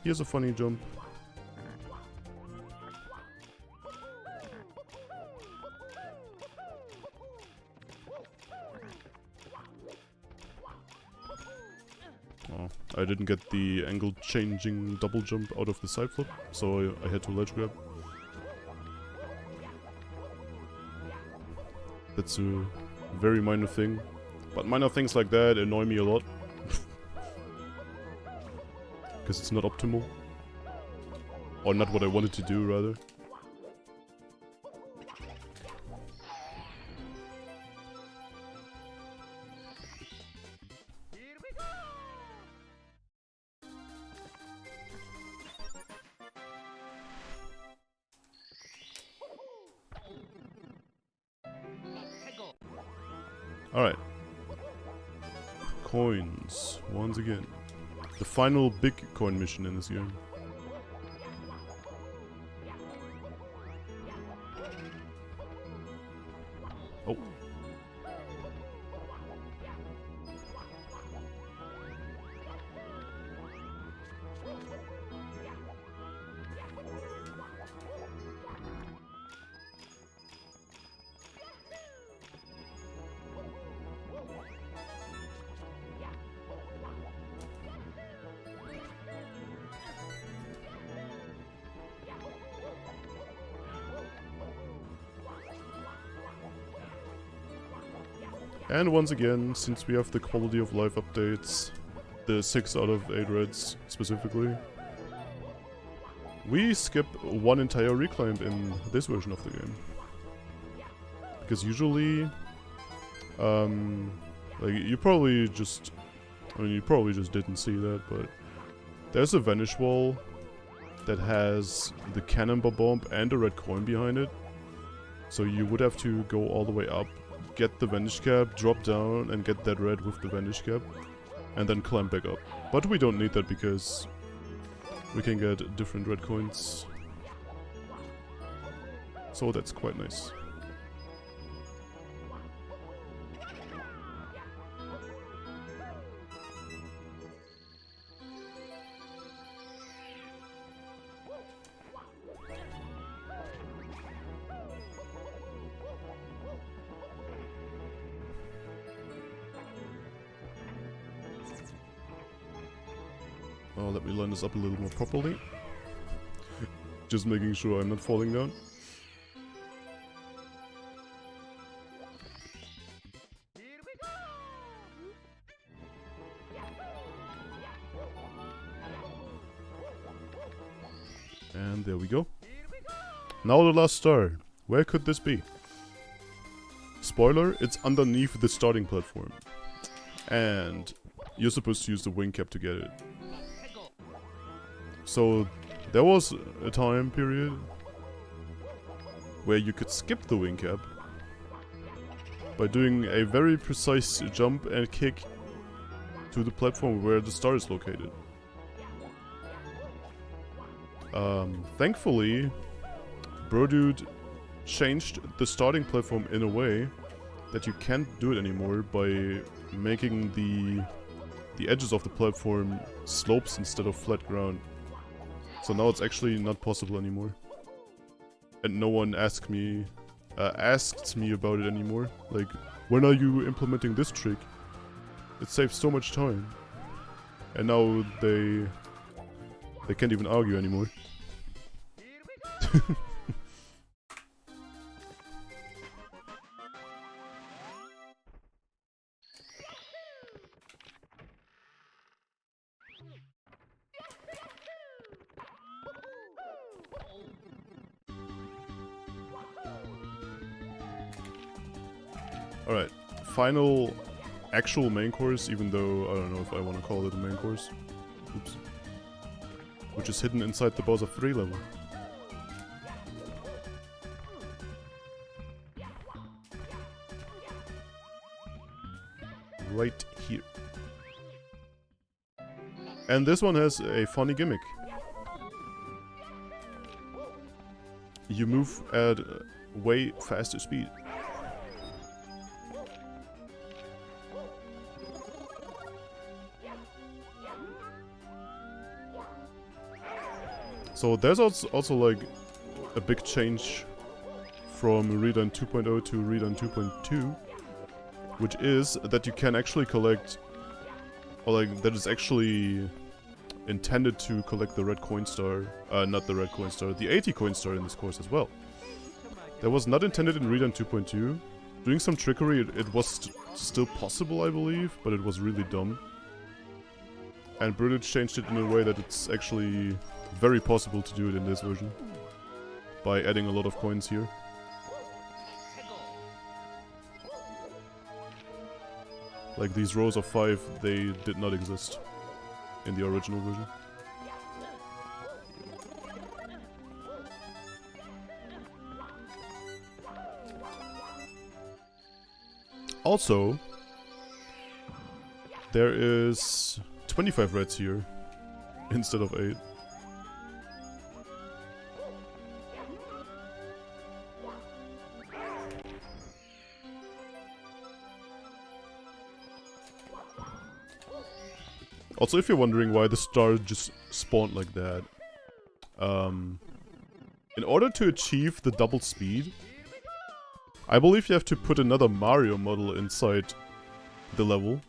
Here's a funny jump. I didn't get the angle changing double jump out of the side flip, so I had to ledge grab. That's a very minor thing, but minor things like that annoy me a lot. Because it's not optimal. Or not what I wanted to do, rather. Alright. Coins, once again. The final big coin mission in this game. Oh. And once again, since we have the quality of life updates, the 6 out of 8 reds specifically, we skip one entire reclimb in this version of the game. Because usually, like you probably just didn't see that, but there's a vanish wall that has the cannonball bomb and a red coin behind it. So you would have to go all the way up, get the vanish cap, drop down and get that red with the vanish cap, and then climb back up. But we don't need that because we can get different red coins. So that's quite nice. Oh, let me line this up a little more properly. Just making sure I'm not falling down. And there we go. Now the last star. Where could this be? Spoiler, it's underneath the starting platform. And you're supposed to use the wing cap to get it. So there was a time period where you could skip the wing cap by doing a very precise jump and kick to the platform where the star is located. Thankfully, Brodude changed the starting platform in a way that you can't do it anymore by making the edges of the platform slopes instead of flat ground. So now it's actually not possible anymore. And no one asked me about it anymore. Like, when are you implementing this trick? It saves so much time. And now they can't even argue anymore. Alright, final actual main course, even though I don't know if I want to call it a main course. Oops. Which is hidden inside the Bowser 3 level. Right here. And this one has a funny gimmick. You move at way faster speed. So there's also like a big change from Redone 2.0 to Redone 2.2, which is that you can actually collect or like that is actually intended to collect the red coin star, not the red coin star, the 80 coin star in this course as well. That was not intended in Redone 2.2. Doing some trickery, it was still possible, I believe, but it was really dumb. And British changed it in a way that it's actually very possible to do it in this version. By adding a lot of coins here. Like these rows of 5, they did not exist in the original version. Also, there is 25 reds here instead of 8. Also, if you're wondering why the star just spawned like that, in order to achieve the double speed, I believe you have to put another Mario model inside the level,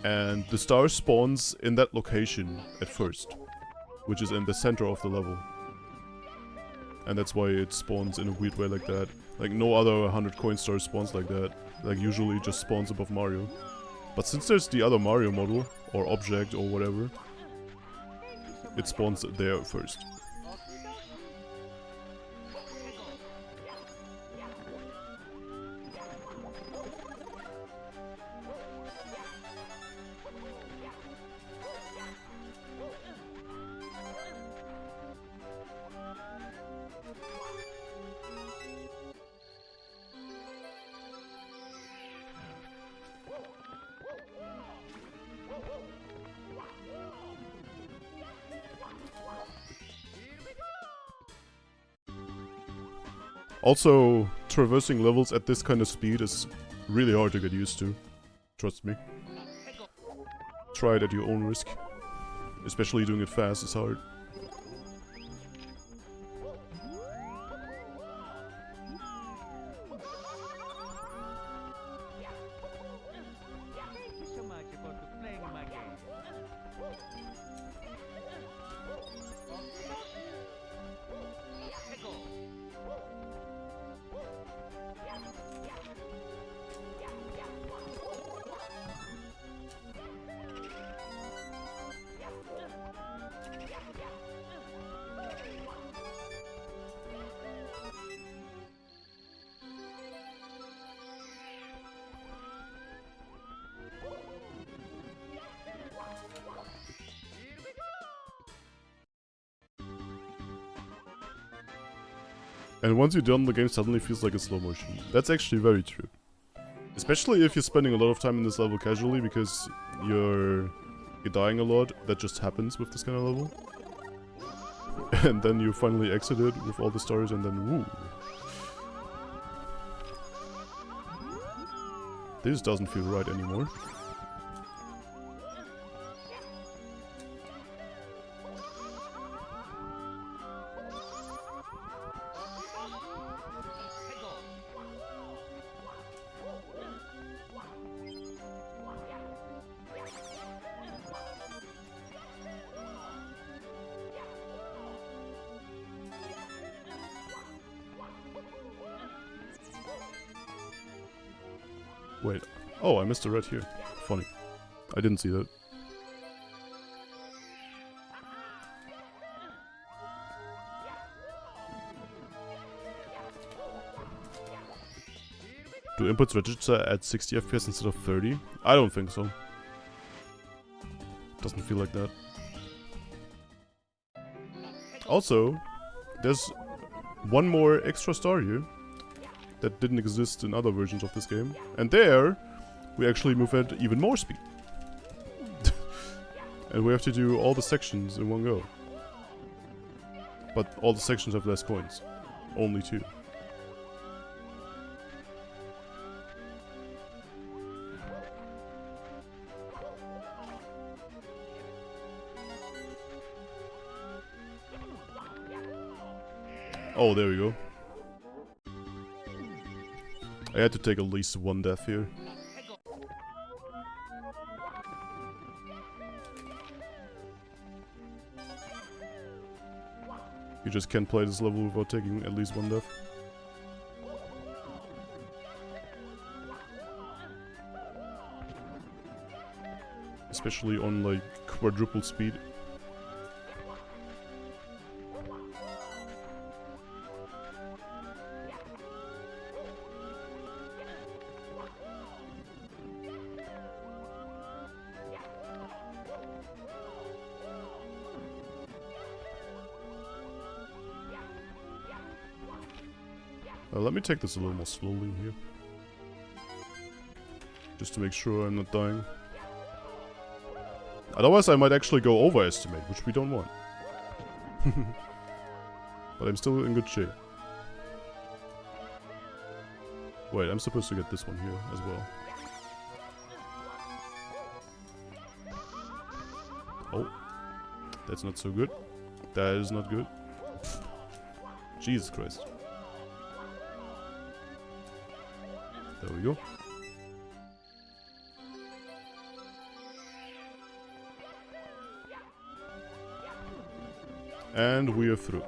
and the star spawns in that location at first, which is in the center of the level. And that's why it spawns in a weird way like that. Like no other 100 coin star spawns like that, like usually it just spawns above Mario. But since there's the other Mario model, or object, or whatever, it spawns there first. Also, traversing levels at this kind of speed is really hard to get used to. Trust me. Try it at your own risk. Especially doing it fast is hard. Thank you so much for playing my game. And once you're done, the game suddenly feels like a slow motion. That's actually very true. Especially if you're spending a lot of time in this level casually, because you're dying a lot. That just happens with this kind of level. And then you finally exit it with all the stars and then woo. This doesn't feel right anymore. Wait. Oh, I missed a red here. Funny. I didn't see that. Do inputs register at 60 FPS instead of 30? I don't think so. Doesn't feel like that. Also, there's one more extra star here that didn't exist in other versions of this game. And there, we actually move at even more speed. And we have to do all the sections in one go. But all the sections have less coins. Only 2. Oh, there we go. I had to take at least one death here. You just can't play this level without taking at least one death. Especially on like quadruple speed. Let me take this a little more slowly here. Just to make sure I'm not dying. Otherwise I might actually go overestimate, which we don't want. But I'm still in good shape. Wait, I'm supposed to get this one here as well. Oh. That's not so good. That is not good. Jesus Christ. There we go. And we are through.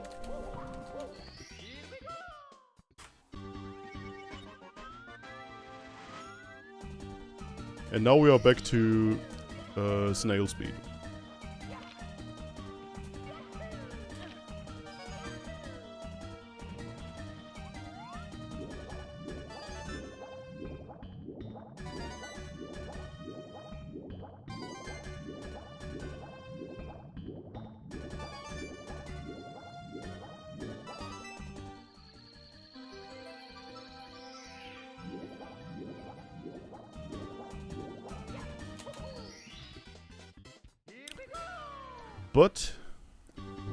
And now we are back to snail speed. But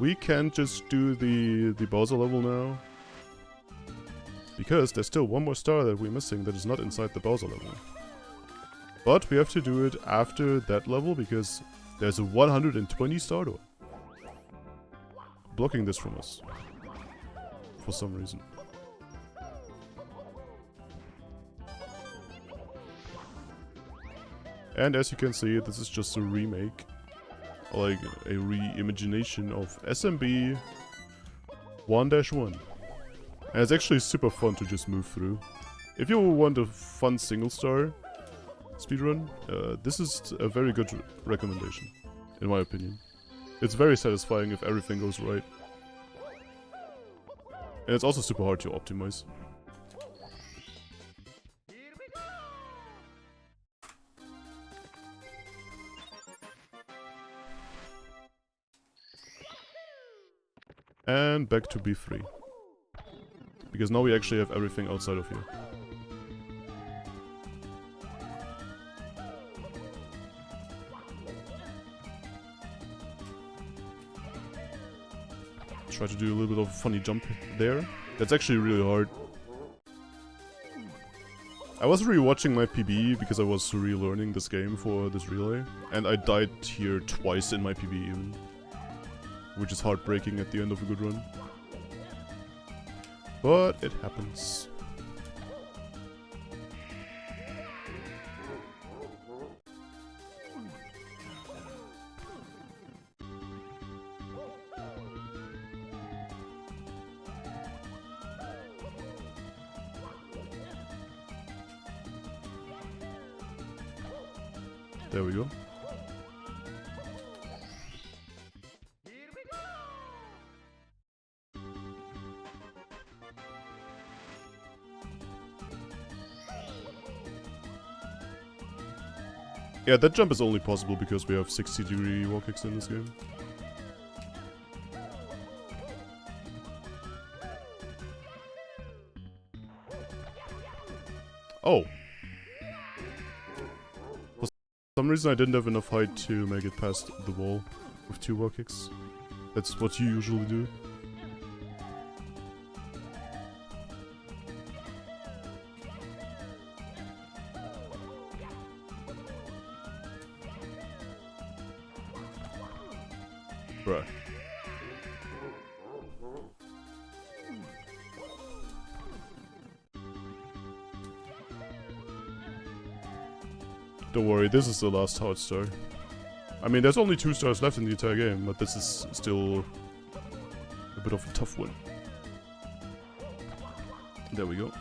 we can't just do the Bowser level now. Because there's still one more star that we're missing that is not inside the Bowser level. But we have to do it after that level because there's a 120 star door blocking this from us. For some reason. And as you can see, this is just a remake. Like a re-imagination of SMB 1-1. And it's actually super fun to just move through. If you want a fun single star speedrun, this is a very good recommendation, in my opinion. It's very satisfying if everything goes right. And it's also super hard to optimize. And back to B3. Because now we actually have everything outside of here. Try to do a little bit of a funny jump there. That's actually really hard. I was rewatching my PB because I was relearning this game for this relay. And I died here twice in my PB even. Which is heartbreaking at the end of a good run. But it happens. There we go. Yeah, that jump is only possible because we have 60-degree wall kicks in this game. Oh! For some reason I didn't have enough height to make it past the wall with 2 wall kicks. That's what you usually do. Bruh. Don't worry, this is the last hard star. I mean, there's only 2 stars left in the entire game, but this is still a bit of a tough one. There we go.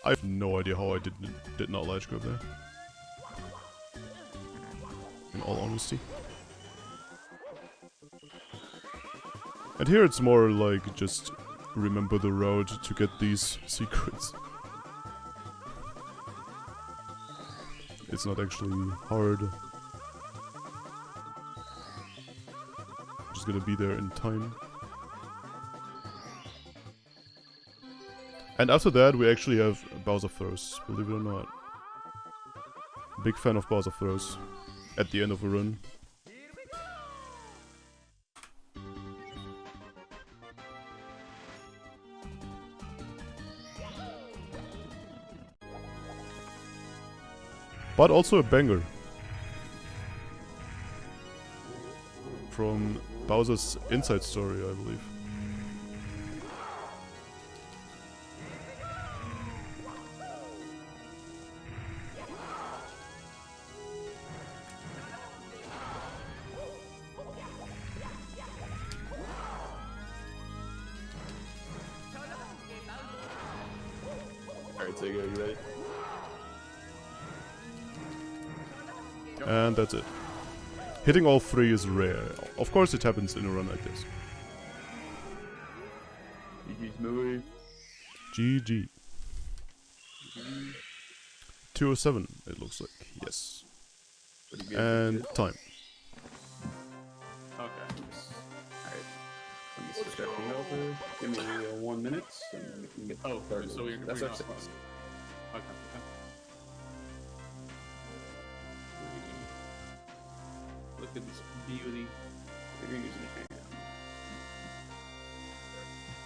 I have no idea how I did not ledge grab there. In all honesty. And here it's more like just remember the road to get these secrets. It's not actually hard. Just gonna be there in time. And after that, we actually have Bowser throws, believe it or not. Big fan of Bowser throws at the end of a run. But also a banger. From Bowser's Inside Story, I believe. Alright, so you ready? And that's it. Hitting all three is rare. Of course it happens in a run like this. GG's movie. GG. 207, it looks like. Yes. And time. Okay. Alright. Let me switch everything over. Give me 1 minute, and then we can get started. So you're That's not our 6. Okay. Look at this beauty. If you're using it.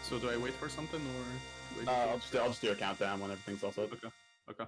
So do I wait for something or? I'll just do a countdown when everything's all set. Okay. Okay.